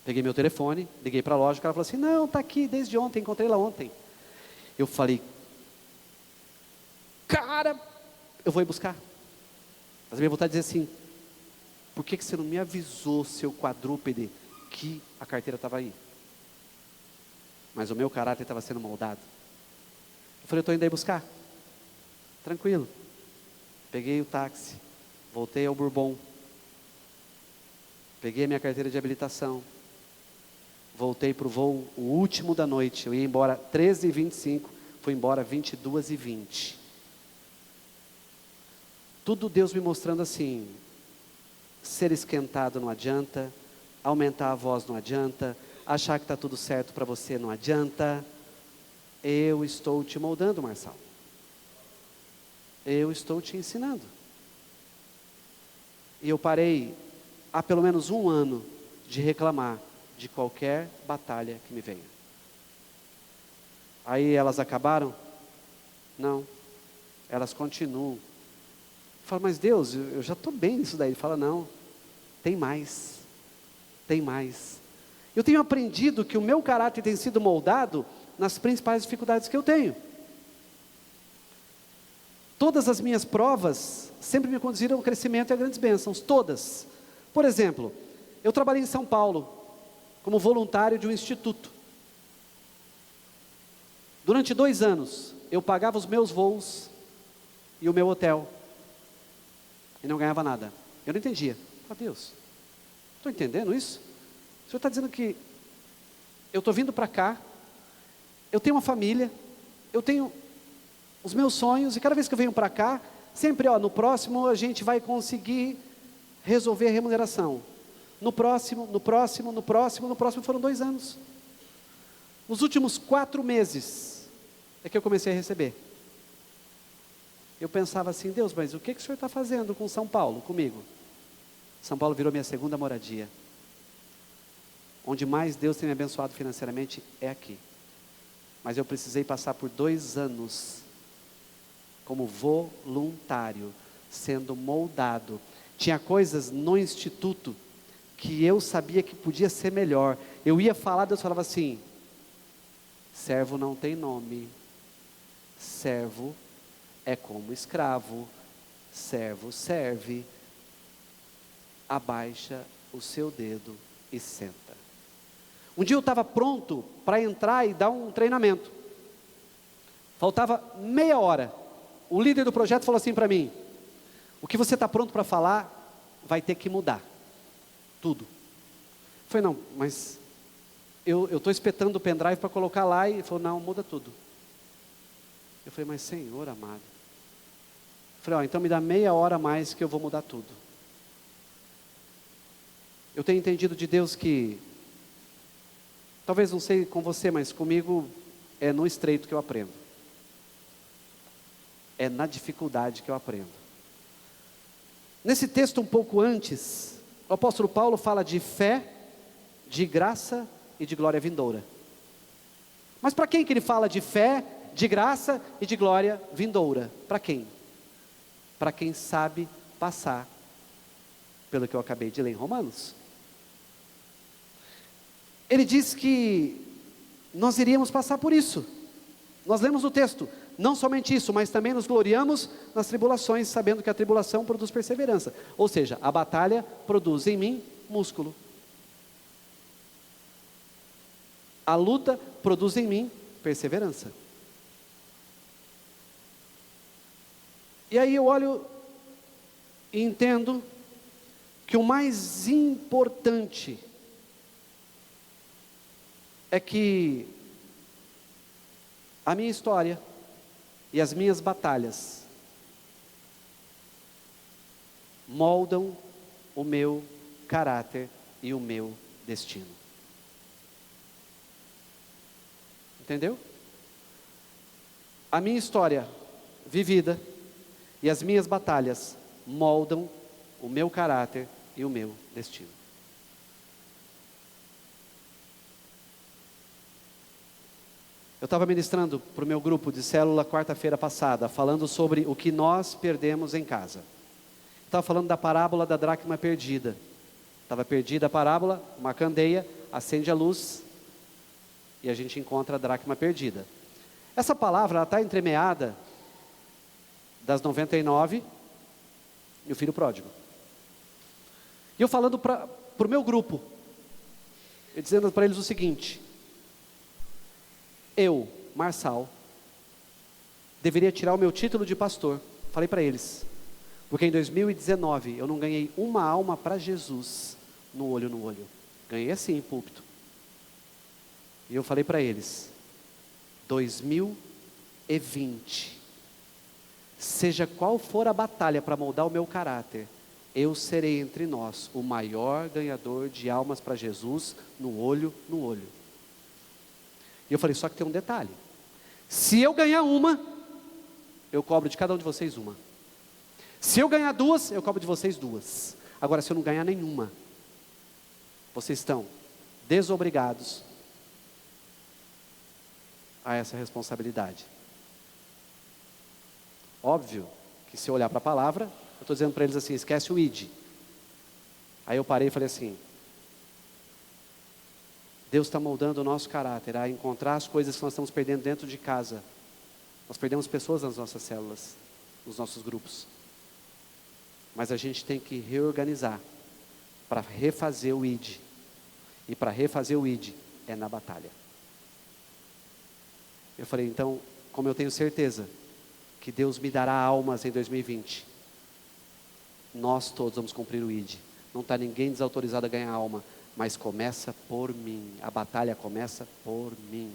Peguei meu telefone, liguei para a loja, o cara falou assim, não, está aqui desde ontem, encontrei lá ontem. Eu falei, cara, eu vou ir buscar. Mas a minha vontade de dizer assim, por que você não me avisou, seu quadrúpede, que a carteira estava aí? Mas o meu caráter estava sendo moldado. Eu falei, eu estou indo aí buscar. Tranquilo. Peguei o táxi, voltei ao Bourbon, peguei a minha carteira de habilitação, voltei para o voo, o último da noite. Eu ia embora 13h25, fui embora 22h20. Tudo Deus me mostrando assim: ser esquentado não adianta, aumentar a voz não adianta, achar que está tudo certo para você não adianta. Eu estou te moldando, Marçal. Eu estou te ensinando. E eu parei há pelo menos 1 ano de reclamar de qualquer batalha que me venha. Aí elas acabaram? Não, elas continuam. Eu falo, mas Deus, eu já estou bem nisso daí. Ele fala, não, tem mais, tem mais. Eu tenho aprendido que o meu caráter tem sido moldado nas principais dificuldades que eu tenho. Todas as minhas provas sempre me conduziram ao crescimento e a grandes bênçãos, todas. Por exemplo, eu trabalhei em São Paulo como voluntário de um instituto. Durante 2 anos, eu pagava os meus voos e o meu hotel. E não ganhava nada. Eu não entendia. Deus, estou entendendo isso? O Senhor está dizendo que eu estou vindo para cá, eu tenho uma família, eu tenho os meus sonhos, e cada vez que eu venho para cá, sempre, no próximo a gente vai conseguir resolver a remuneração. No próximo, foram 2 anos. Nos últimos 4 meses, é que eu comecei a receber. Eu pensava assim, Deus, mas o que o Senhor está fazendo com São Paulo, comigo? São Paulo virou minha segunda moradia. Onde mais Deus tem me abençoado financeiramente é aqui. Mas eu precisei passar por 2 anos como voluntário, sendo moldado. Tinha coisas no instituto que eu sabia que podia ser melhor. Eu ia falar, Deus falava assim: servo não tem nome, servo é como escravo, servo serve, abaixa o seu dedo e senta. Um dia eu estava pronto para entrar e dar um treinamento. Faltava meia hora. O líder do projeto falou assim para mim: o que você está pronto para falar vai ter que mudar. Tudo. Eu falei, não, mas eu estou espetando o pendrive para colocar lá. E ele falou, não, muda tudo. Eu falei, mas Senhor amado. Eu falei, então me dá meia hora a mais que eu vou mudar tudo. Eu tenho entendido de Deus que, talvez não sei com você, mas comigo é no estreito que eu aprendo. É na dificuldade que eu aprendo. Nesse texto um pouco antes, o apóstolo Paulo fala de fé, de graça e de glória vindoura. Mas para quem que ele fala de fé, de graça e de glória vindoura? Para quem? Para quem sabe passar pelo que eu acabei de ler em Romanos. Ele diz que nós iríamos passar por isso. Nós lemos o texto, não somente isso, mas também nos gloriamos nas tribulações, sabendo que a tribulação produz perseverança. Ou seja, a batalha produz em mim músculo. A luta produz em mim perseverança. E aí eu olho e entendo que o mais importante é que a minha história e as minhas batalhas moldam o meu caráter e o meu destino. Entendeu? A minha história vivida e as minhas batalhas moldam o meu caráter e o meu destino. Eu estava ministrando para o meu grupo de célula quarta-feira passada, falando sobre o que nós perdemos em casa. Estava falando da parábola da dracma perdida. Estava perdida a parábola, uma candeia, acende a luz e a gente encontra a dracma perdida. Essa palavra está entremeada das 99 e o filho pródigo. E eu falando para o meu grupo, eu dizendo para eles o seguinte: eu, Marçal, deveria tirar o meu título de pastor. Falei para eles, porque em 2019 eu não ganhei uma alma para Jesus no olho no olho. Ganhei assim em púlpito. E eu falei para eles, 2020, seja qual for a batalha para moldar o meu caráter, eu serei entre nós o maior ganhador de almas para Jesus no olho no olho. E eu falei, só que tem um detalhe, se eu ganhar uma, eu cobro de cada um de vocês uma. Se eu ganhar duas, eu cobro de vocês duas. Agora, se eu não ganhar nenhuma, vocês estão desobrigados a essa responsabilidade. Óbvio que se eu olhar para a palavra, eu estou dizendo para eles assim, esquece o id. Aí eu parei e falei assim, Deus está moldando o nosso caráter a encontrar as coisas que nós estamos perdendo dentro de casa. Nós perdemos pessoas nas nossas células, nos nossos grupos. Mas a gente tem que reorganizar para refazer o id. E para refazer o id é na batalha. Eu falei, então, como eu tenho certeza que Deus me dará almas em 2020, nós todos vamos cumprir o id. Não está ninguém desautorizado a ganhar alma, mas começa por mim. A batalha começa por mim.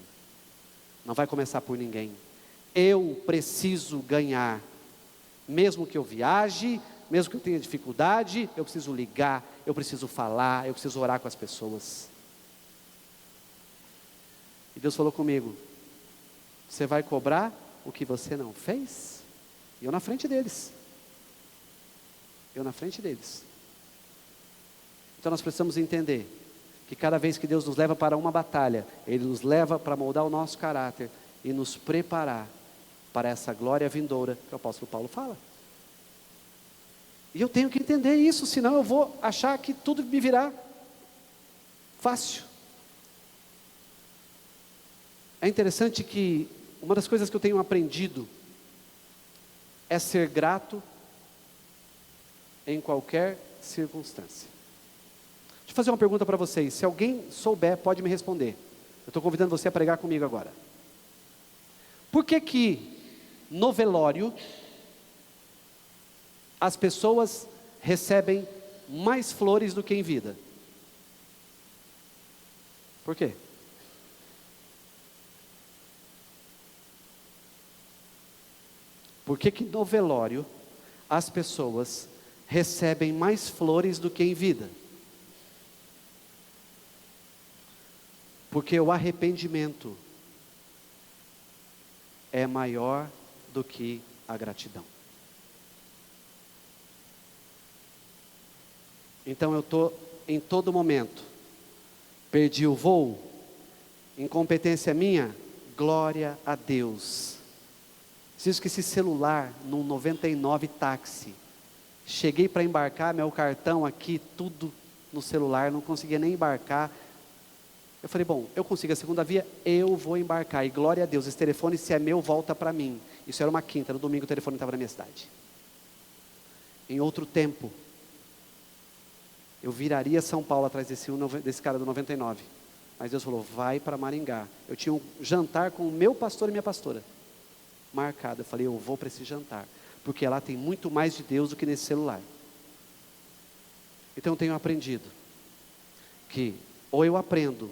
Não vai começar por ninguém. Eu preciso ganhar. Mesmo que eu viaje, mesmo que eu tenha dificuldade, eu preciso ligar, eu preciso falar, eu preciso orar com as pessoas. E Deus falou comigo, você vai cobrar o que você não fez? E eu na frente deles. Eu na frente deles. Então nós precisamos entender que cada vez que Deus nos leva para uma batalha, Ele nos leva para moldar o nosso caráter e nos preparar para essa glória vindoura que o apóstolo Paulo fala. E eu tenho que entender isso, senão eu vou achar que tudo me virá fácil. É interessante que uma das coisas que eu tenho aprendido é ser grato em qualquer circunstância. Deixa eu fazer uma pergunta para vocês. Se alguém souber, pode me responder. Eu estou convidando você a pregar comigo agora. Por que no velório as pessoas recebem mais flores do que em vida? Por quê? Por que no velório as pessoas recebem mais flores do que em vida? Porque o arrependimento é maior do que a gratidão. Então eu estou em todo momento, perdi o voo, incompetência minha, glória a Deus. Se eu esqueci celular num 99 táxi, cheguei para embarcar, meu cartão aqui, tudo no celular, não conseguia nem embarcar. Eu falei, bom, eu consigo a segunda via, eu vou embarcar, e glória a Deus, esse telefone, se é meu, volta para mim. Isso era uma quinta, no domingo o telefone estava na minha cidade. Em outro tempo, eu viraria São Paulo atrás desse cara do 99. Mas Deus falou, vai para Maringá. Eu tinha um jantar com o meu pastor e minha pastora marcado. Eu falei, eu vou para esse jantar, porque lá tem muito mais de Deus do que nesse celular. Então eu tenho aprendido que ou eu aprendo,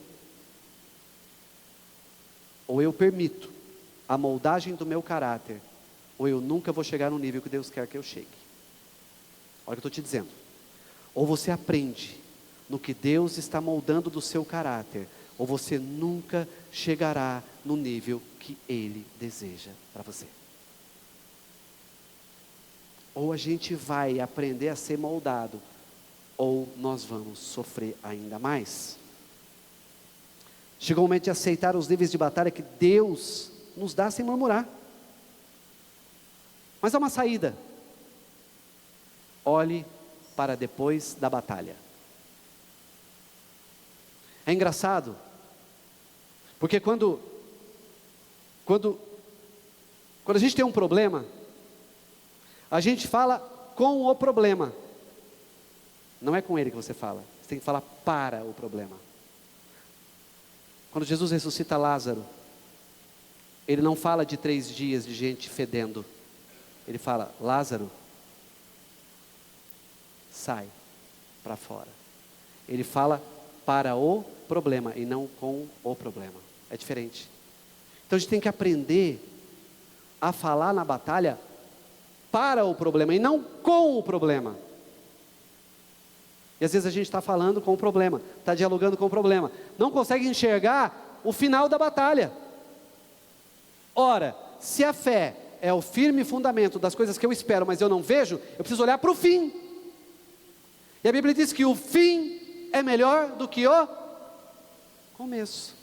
ou eu permito a moldagem do meu caráter, ou eu nunca vou chegar no nível que Deus quer que eu chegue. Olha o que eu estou te dizendo. Ou você aprende no que Deus está moldando do seu caráter, ou você nunca chegará no nível que Ele deseja para você. Ou a gente vai aprender a ser moldado, ou nós vamos sofrer ainda mais. Chegou o momento de aceitar os níveis de batalha que Deus nos dá sem murmurar. Mas há uma saída. Olhe para depois da batalha. É engraçado, porque quando a gente tem um problema, a gente fala com o problema. Não é com ele que você fala, você tem que falar para o problema. Quando Jesus ressuscita Lázaro, Ele não fala de 3 dias de gente fedendo. Ele fala: Lázaro, sai para fora. Ele fala para o problema e não com o problema. É diferente. Então a gente tem que aprender a falar na batalha para o problema e não com o problema. E às vezes a gente está falando com o problema, está dialogando com o problema, não consegue enxergar o final da batalha. Ora, se a fé é o firme fundamento das coisas que eu espero, mas eu não vejo, eu preciso olhar para o fim. E a Bíblia diz que o fim é melhor do que o começo.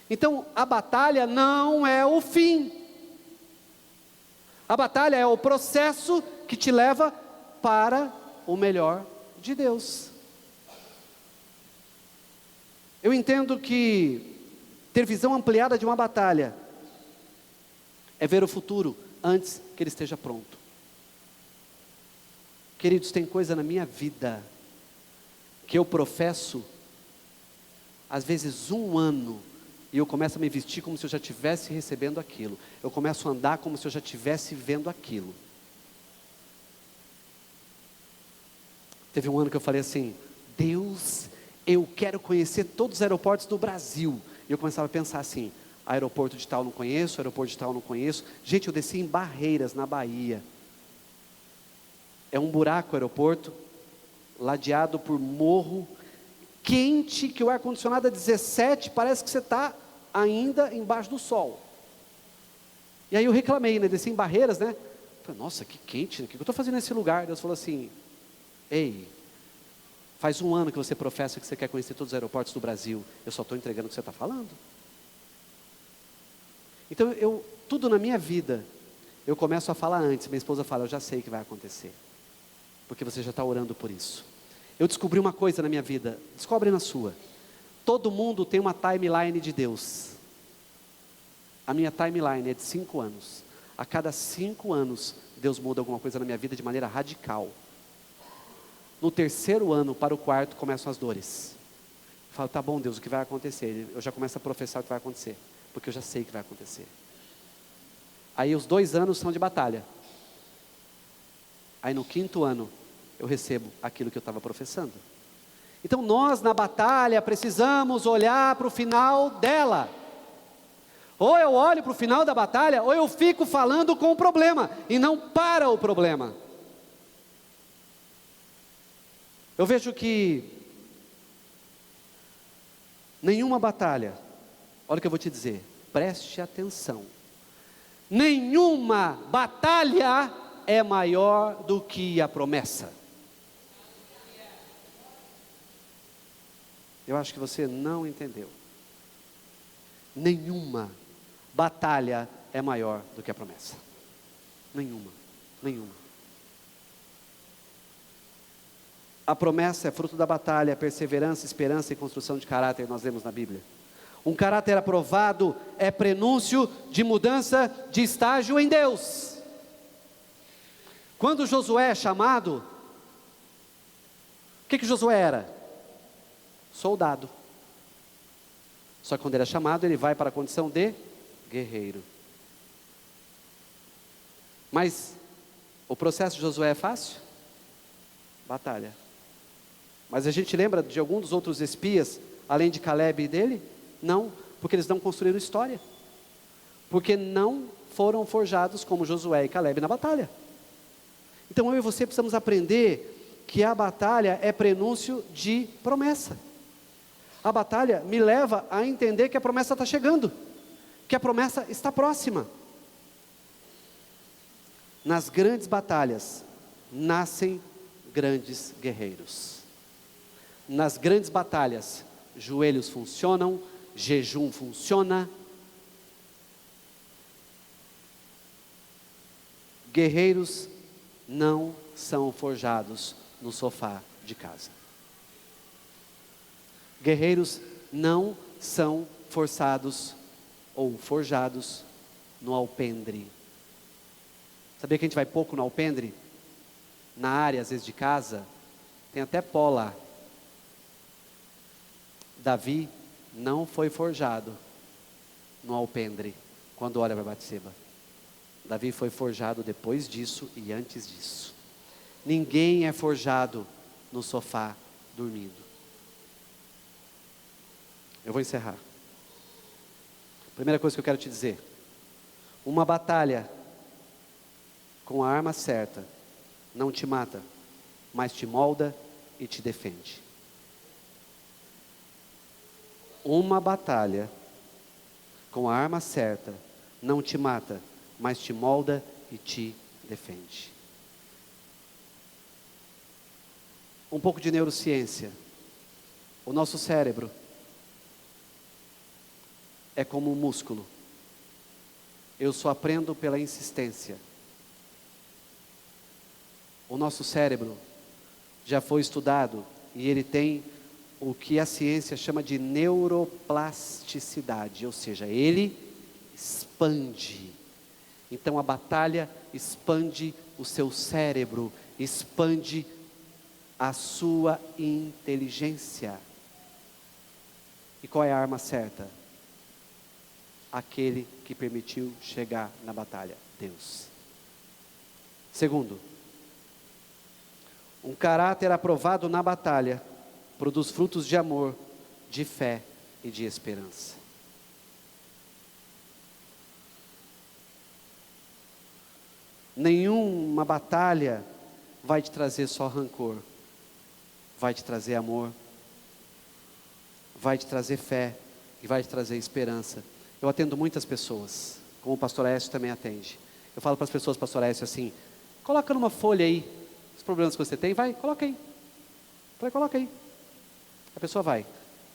Então, a batalha não é o fim. A batalha é o processo que te leva para o melhor de Deus. Eu entendo que ter visão ampliada de uma batalha é ver o futuro antes que ele esteja pronto. Queridos, tem coisa na minha vida que eu professo, às vezes 1 ano, e eu começo a me vestir como se eu já estivesse recebendo aquilo. Eu começo a andar como se eu já estivesse vendo aquilo. Teve um ano que eu falei assim: Deus, eu quero conhecer todos os aeroportos do Brasil. E eu começava a pensar assim: aeroporto de tal não conheço, aeroporto de tal não conheço. Gente, eu desci em Barreiras, na Bahia. É um buraco o aeroporto, ladeado por morro, quente, que o ar-condicionado é 17, parece que você está ainda embaixo do sol. E aí eu reclamei, né? Desci em Barreiras, né? Falei: nossa, que quente, né? O que eu estou fazendo nesse lugar? Deus falou assim: ei, faz 1 ano que você professa que você quer conhecer todos os aeroportos do Brasil, eu só estou entregando o que você está falando. Então tudo na minha vida, eu começo a falar antes. Minha esposa fala: eu já sei o que vai acontecer, porque você já está orando por isso. Eu descobri uma coisa na minha vida, descobre na sua. Todo mundo tem uma timeline de Deus. A minha timeline é de 5 anos. A cada 5 anos, Deus muda alguma coisa na minha vida de maneira radical. No 3º ano para o 4º começam as dores. Eu falo: tá bom, Deus, o que vai acontecer? Eu já começo a professar o que vai acontecer, porque eu já sei o que vai acontecer. Aí os 2 anos são de batalha. Aí no 5º ano, eu recebo aquilo que eu estava professando. Então nós na batalha precisamos olhar para o final dela. Ou eu olho para o final da batalha, ou eu fico falando com o problema, e não para o problema. Eu vejo que nenhuma batalha, olha o que eu vou te dizer, preste atenção. Nenhuma batalha é maior do que a promessa. Eu acho que você não entendeu. Nenhuma batalha é maior do que a promessa. Nenhuma. A promessa é fruto da batalha, perseverança, esperança e construção de caráter, nós lemos na Bíblia. Um caráter aprovado é prenúncio de mudança de estágio em Deus. Quando Josué é chamado, o que Josué era? Soldado. Só que quando ele é chamado, ele vai para a condição de guerreiro. Mas o processo de Josué é fácil? Batalha. Mas a gente lembra de algum dos outros espias, além de Caleb e dele? Não, porque eles não construíram história. Porque não foram forjados como Josué e Caleb na batalha. Então eu e você precisamos aprender que a batalha é prenúncio de promessa. A batalha me leva a entender que a promessa está chegando, que a promessa está próxima. Nas grandes batalhas, nascem grandes guerreiros. Nas grandes batalhas, joelhos funcionam, jejum funciona. Guerreiros não são forjados no sofá de casa. Guerreiros não são forçados ou forjados no alpendre. Sabia que a gente vai pouco no alpendre? Na área, às vezes, de casa, tem até pó lá. Davi não foi forjado no alpendre. quando olha para Batseba. Davi foi forjado depois disso e antes disso. Ninguém é forjado no sofá dormindo. Eu vou encerrar. Primeira coisa que eu quero te dizer: uma batalha com a arma certa não te mata, mas te molda e te defende. Uma batalha com a arma certa não te mata, mas te molda e te defende. Um pouco de neurociência. O nosso cérebro é como um músculo. Eu só aprendo pela insistência. O nosso cérebro já foi estudado e ele tem o que a ciência chama de neuroplasticidade, ou seja, ele expande. Então a batalha expande o seu cérebro, expande a sua inteligência. E qual é a arma certa? Aquele que permitiu chegar na batalha, Deus. Segundo, um caráter aprovado na batalha produz frutos de amor, de fé e de esperança. Nenhuma batalha vai te trazer só rancor, vai te trazer amor, vai te trazer fé e vai te trazer esperança. Eu atendo muitas pessoas, como o pastor Aécio também atende. Eu falo para as pessoas, pastor Aécio, assim: coloca numa folha aí os problemas que você tem, vai, coloca aí. Falei, coloca aí. A pessoa vai,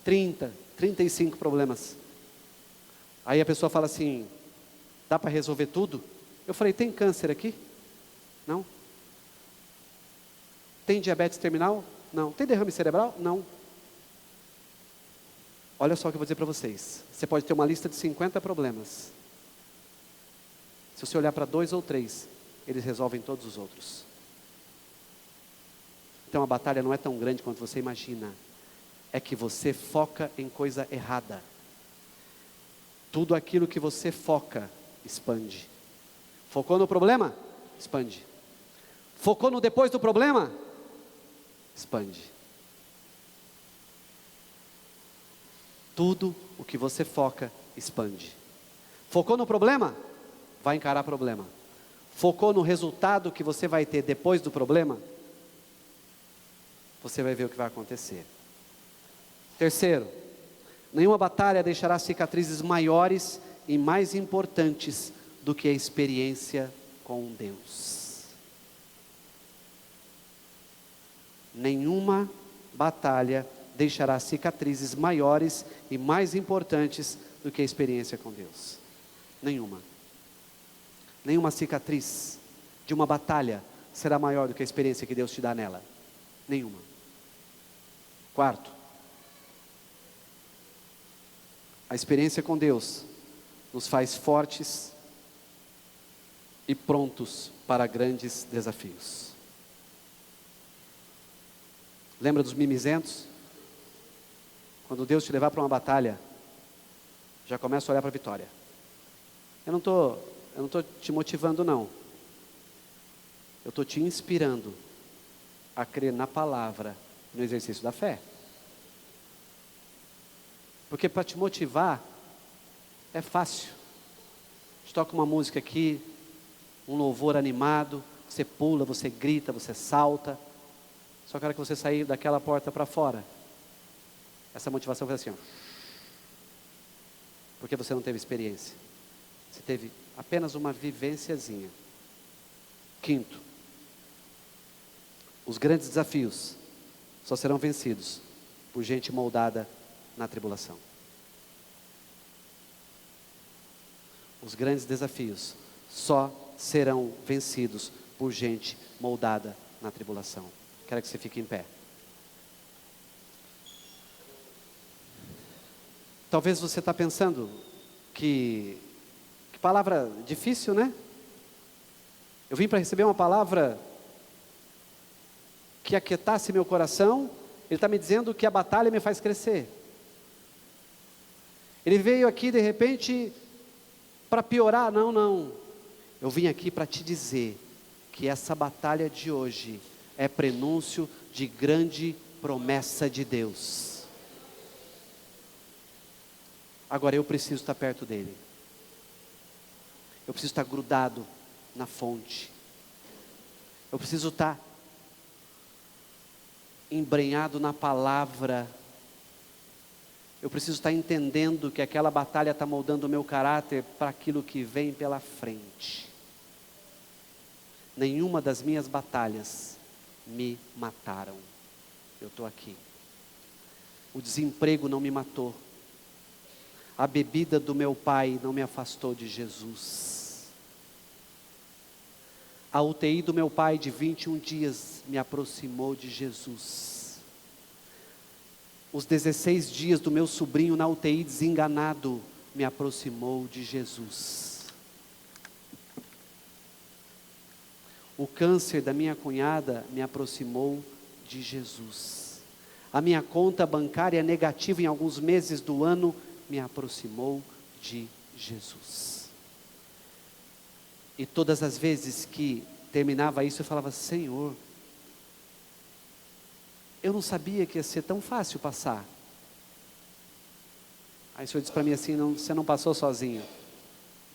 30, 35 problemas. Aí a pessoa fala assim: dá para resolver tudo? Eu falei, tem câncer aqui? Não. Tem diabetes terminal? Não. Tem derrame cerebral? Não. Olha só o que eu vou dizer para vocês. Você pode ter uma lista de 50 problemas. Se você olhar para 2 ou 3, eles resolvem todos os outros. Então a batalha não é tão grande quanto você imagina. É que você foca em coisa errada. Tudo aquilo que você foca, expande. Focou no problema? Expande. Focou no depois do problema? Expande. Tudo o que você foca, expande. Focou no problema? Vai encarar problema. Focou no resultado que você vai ter depois do problema? Você vai ver o que vai acontecer. Terceiro, nenhuma batalha deixará cicatrizes maiores e mais importantes do que a experiência com Deus. Nenhuma batalha deixará cicatrizes maiores e mais importantes do que a experiência com Deus. Nenhuma. Nenhuma cicatriz de uma batalha será maior do que a experiência que Deus te dá nela. Nenhuma. Quarto, a experiência com Deus nos faz fortes e prontos para grandes desafios. Lembra dos mimizentos? Quando Deus te levar para uma batalha, já começa a olhar para a vitória. Eu não estou te motivando, não. Eu estou te inspirando a crer na palavra, no exercício da fé. Porque para te motivar é fácil. A gente toca uma música aqui, um louvor animado, você pula, você grita, você salta. Só que a hora que você sair daquela porta para fora, essa motivação foi assim, ó. Porque você não teve experiência. Você teve apenas uma vivênciazinha. Quinto, os grandes desafios só serão vencidos por gente moldada na tribulação. Os grandes desafios só serão vencidos por gente moldada na tribulação. Quero que você fique em pé. Talvez você está pensando que palavra difícil, né? Eu vim para receber uma palavra que aquietasse meu coração. Ele está me dizendo que a batalha me faz crescer. Ele veio aqui de repente para piorar, não, não. Eu vim aqui para te dizer que essa batalha de hoje é prenúncio de grande promessa de Deus. Agora eu preciso estar perto dele. Eu preciso estar grudado na fonte. Eu preciso estar embrenhado na palavra. Eu preciso estar entendendo que aquela batalha está moldando o meu caráter para aquilo que vem pela frente. Nenhuma das minhas batalhas me mataram. Eu estou aqui. O desemprego não me matou. A bebida do meu pai não me afastou de Jesus. A UTI do meu pai de 21 dias me aproximou de Jesus. Os 16 dias do meu sobrinho na UTI desenganado me aproximou de Jesus. O câncer da minha cunhada me aproximou de Jesus. A minha conta bancária negativa em alguns meses do ano me aproximou de Jesus. E todas as vezes que terminava isso, eu falava: Senhor, eu não sabia que ia ser tão fácil passar. Aí o Senhor disse para mim assim: não, você não passou sozinho,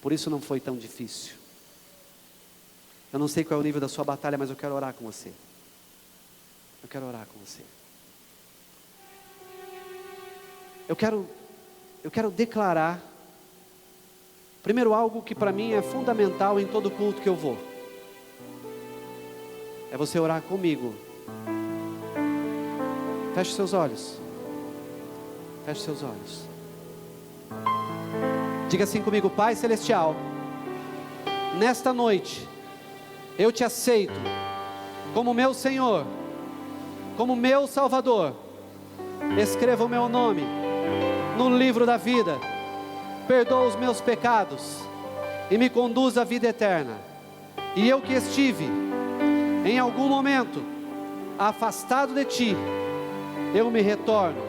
por isso não foi tão difícil. Eu não sei qual é o nível da sua batalha, mas eu quero orar com você. Eu quero orar com você. Eu quero declarar, primeiro, algo que para mim é fundamental em todo culto que eu vou. É você orar comigo. Feche seus olhos. Feche seus olhos. Diga assim comigo: Pai Celestial, nesta noite, eu te aceito como meu Senhor, como meu Salvador. Escreva o meu nome no livro da vida, perdoa os meus pecados e me conduz à vida eterna. E eu que estive em algum momento afastado de ti, eu me retorno,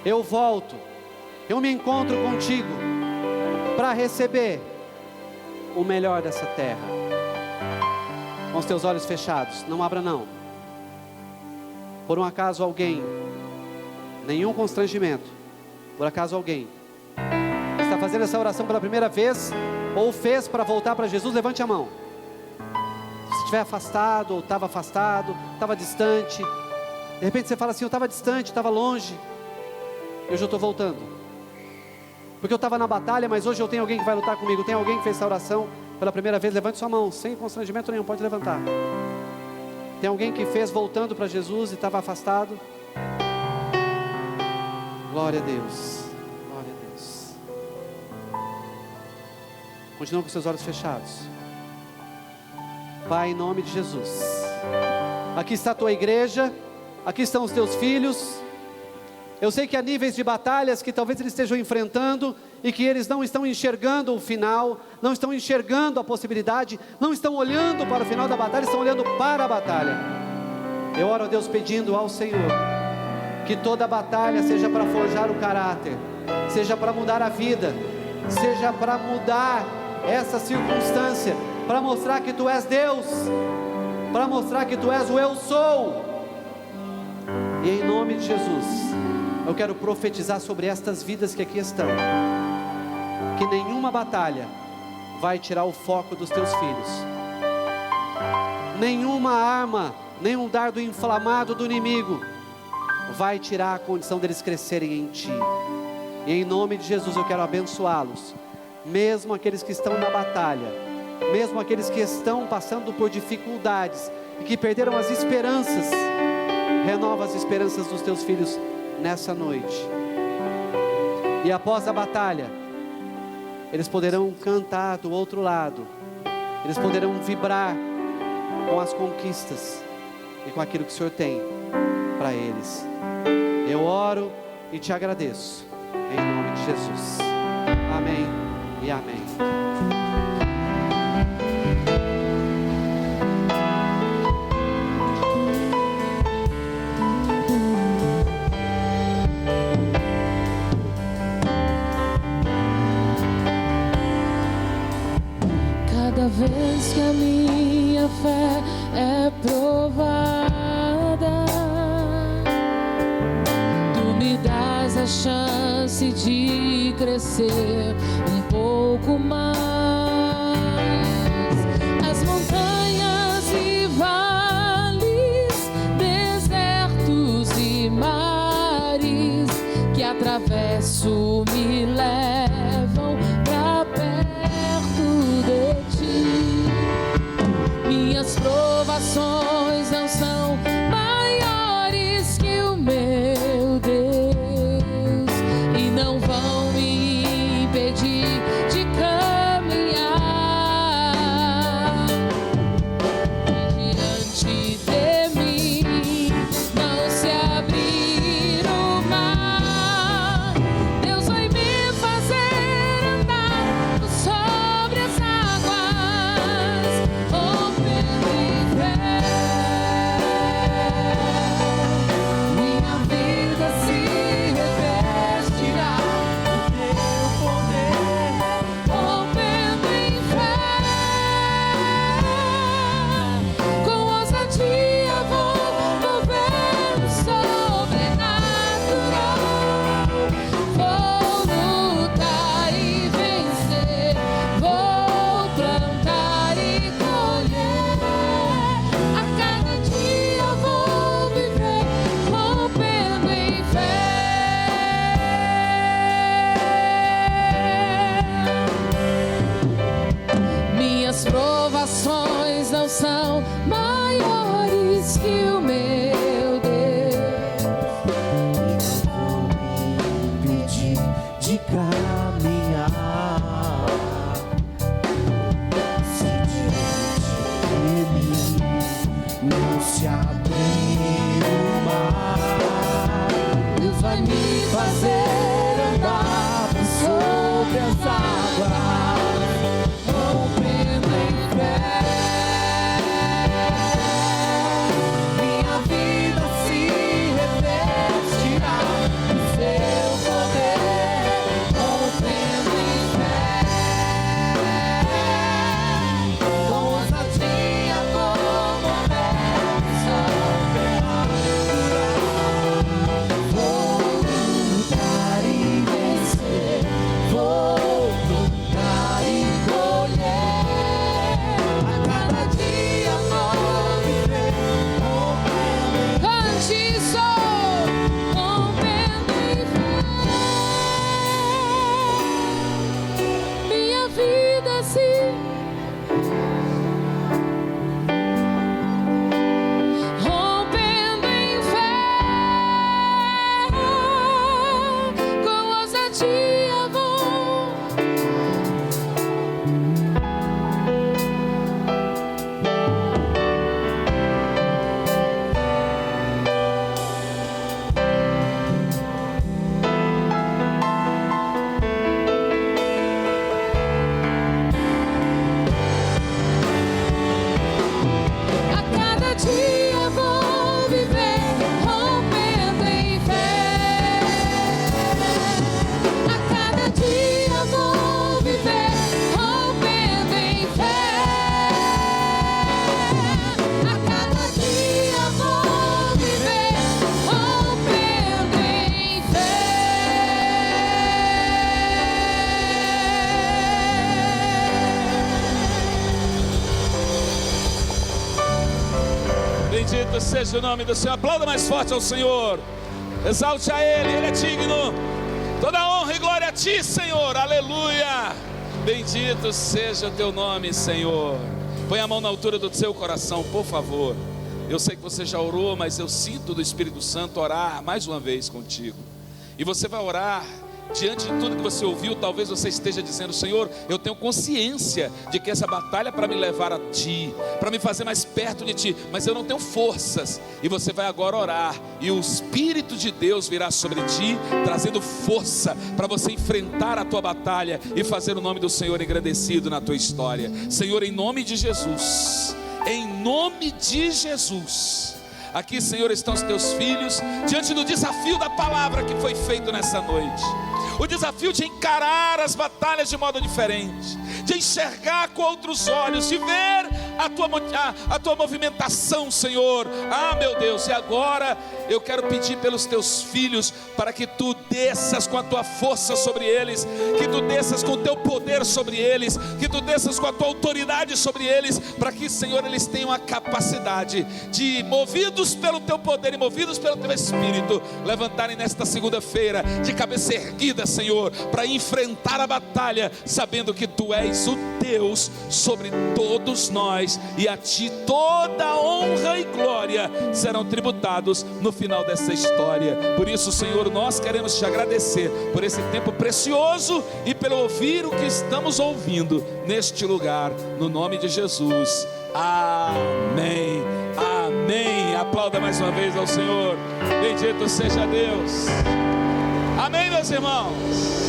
eu volto, eu me encontro contigo para receber o melhor dessa terra. Com os teus olhos fechados, não abra não. Por um acaso alguém, nenhum constrangimento, por acaso alguém está fazendo essa oração pela primeira vez, ou fez para voltar para Jesus, levante a mão. Se estiver afastado, ou estava afastado, estava distante, de repente você fala assim: eu estava distante, estava longe, eu já estou voltando, porque eu estava na batalha, mas hoje eu tenho alguém que vai lutar comigo. Tem alguém que fez essa oração pela primeira vez? Levante sua mão, sem constrangimento nenhum, pode levantar. Tem alguém que fez voltando para Jesus e estava afastado? Glória a Deus, glória a Deus. Continua com seus olhos fechados. Pai, em nome de Jesus, aqui está a tua igreja, aqui estão os teus filhos. Eu sei que há níveis de batalhas que talvez eles estejam enfrentando e que eles não estão enxergando o final, não estão enxergando a possibilidade, não estão olhando para o final da batalha, estão olhando para a batalha. Eu oro a Deus pedindo ao Senhor que toda batalha seja para forjar o caráter, seja para mudar a vida, seja para mudar essa circunstância, para mostrar que tu és Deus, para mostrar que tu és o eu sou. E em nome de Jesus, eu quero profetizar sobre estas vidas que aqui estão, que nenhuma batalha vai tirar o foco dos teus filhos, nenhuma arma, nenhum dardo inflamado do inimigo vai tirar a condição deles crescerem em ti. E em nome de Jesus eu quero abençoá-los, mesmo aqueles que estão na batalha, mesmo aqueles que estão passando por dificuldades e que perderam as esperanças. Renova as esperanças dos teus filhos nessa noite, e após a batalha eles poderão cantar do outro lado, eles poderão vibrar com as conquistas e com aquilo que o Senhor tem para eles. Eu oro e te agradeço em nome de Jesus. Amém e amém. vez que a minha fé é provada, tu me dás a chance de crescer um pouco mais. As montanhas e vales, desertos e mares que atravesso me levam pra perto de ti. Minhas provações não são maiores que o meu Deus e não vão me impedir de caminhar. Diante de mim não se abrir o mar, Deus vai me fazer andar sobre as águas, rompendo em fé. Minha vida se revestirá do teu poder, rompendo em fé. Com ousadia vou ver o sobrenatural. Vou lutar e vencer, vou plantar e colher. A cada dia vou viver, rompendo em fé. Minhas provações não são maiores que o meu Deus. Impedir de caminhar. Se diante de mim não se abrir o mar, Deus vai me fazer andar por sobre as águas, rompendo em fé. Minha vida se revestirá do seu poder, rompendo em fé. Com ousadia como vou lutar e vencer, vou plantar e colher. A cada dia vou viver, rompendo em fé. Cante isso, rompendo em fé. Minha vida se rompendo em fé, com ousadia vou. A cada dia vou viver, rompendo em fé. A cada dia vou viver, rompendo em fé. A cada dia vou viver, rompendo em fé. Bendito seja o nome do Senhor. Aplauda mais forte ao Senhor. Exalte a Ele, Ele é digno. Toda honra e glória a Ti, Senhor. Aleluia. Bendito seja o Teu nome, Senhor. Põe a mão na altura do seu coração, por favor. Eu sei que você já orou, mas eu sinto do Espírito Santo orar mais uma vez contigo. E você vai orar diante de tudo que você ouviu. Talvez você esteja dizendo: Senhor, eu tenho consciência de que essa batalha é para me levar a Ti, para me fazer mais perto de Ti, mas eu não tenho forças. E você vai agora orar, e o Espírito de Deus virá sobre ti, trazendo força para você enfrentar a tua batalha e fazer o nome do Senhor engrandecido na tua história. Senhor, em nome de Jesus, em nome de Jesus, aqui, Senhor, estão os teus filhos diante do desafio da palavra que foi feito nessa noite. O desafio de encarar as batalhas de modo diferente, de enxergar com outros olhos, de ver a tua movimentação, Senhor. Ah, meu Deus, e agora eu quero pedir pelos teus filhos, para que tu desças com a tua força sobre eles, que tu desças com o teu poder sobre eles, que tu desças com a tua autoridade sobre eles, para que, Senhor, eles tenham a capacidade de, movidos pelo teu poder e movidos pelo teu Espírito, levantarem nesta segunda-feira de cabeça erguida, Senhor, para enfrentar a batalha, sabendo que tu és o Deus sobre todos nós, e a ti toda a honra e glória serão tributados no final dessa história. Por isso, Senhor, nós queremos te agradecer por esse tempo precioso e pelo ouvir o que estamos ouvindo neste lugar, no nome de Jesus. Amém, amém. Aplauda mais uma vez ao Senhor. Bendito seja Deus. Amém, meus irmãos.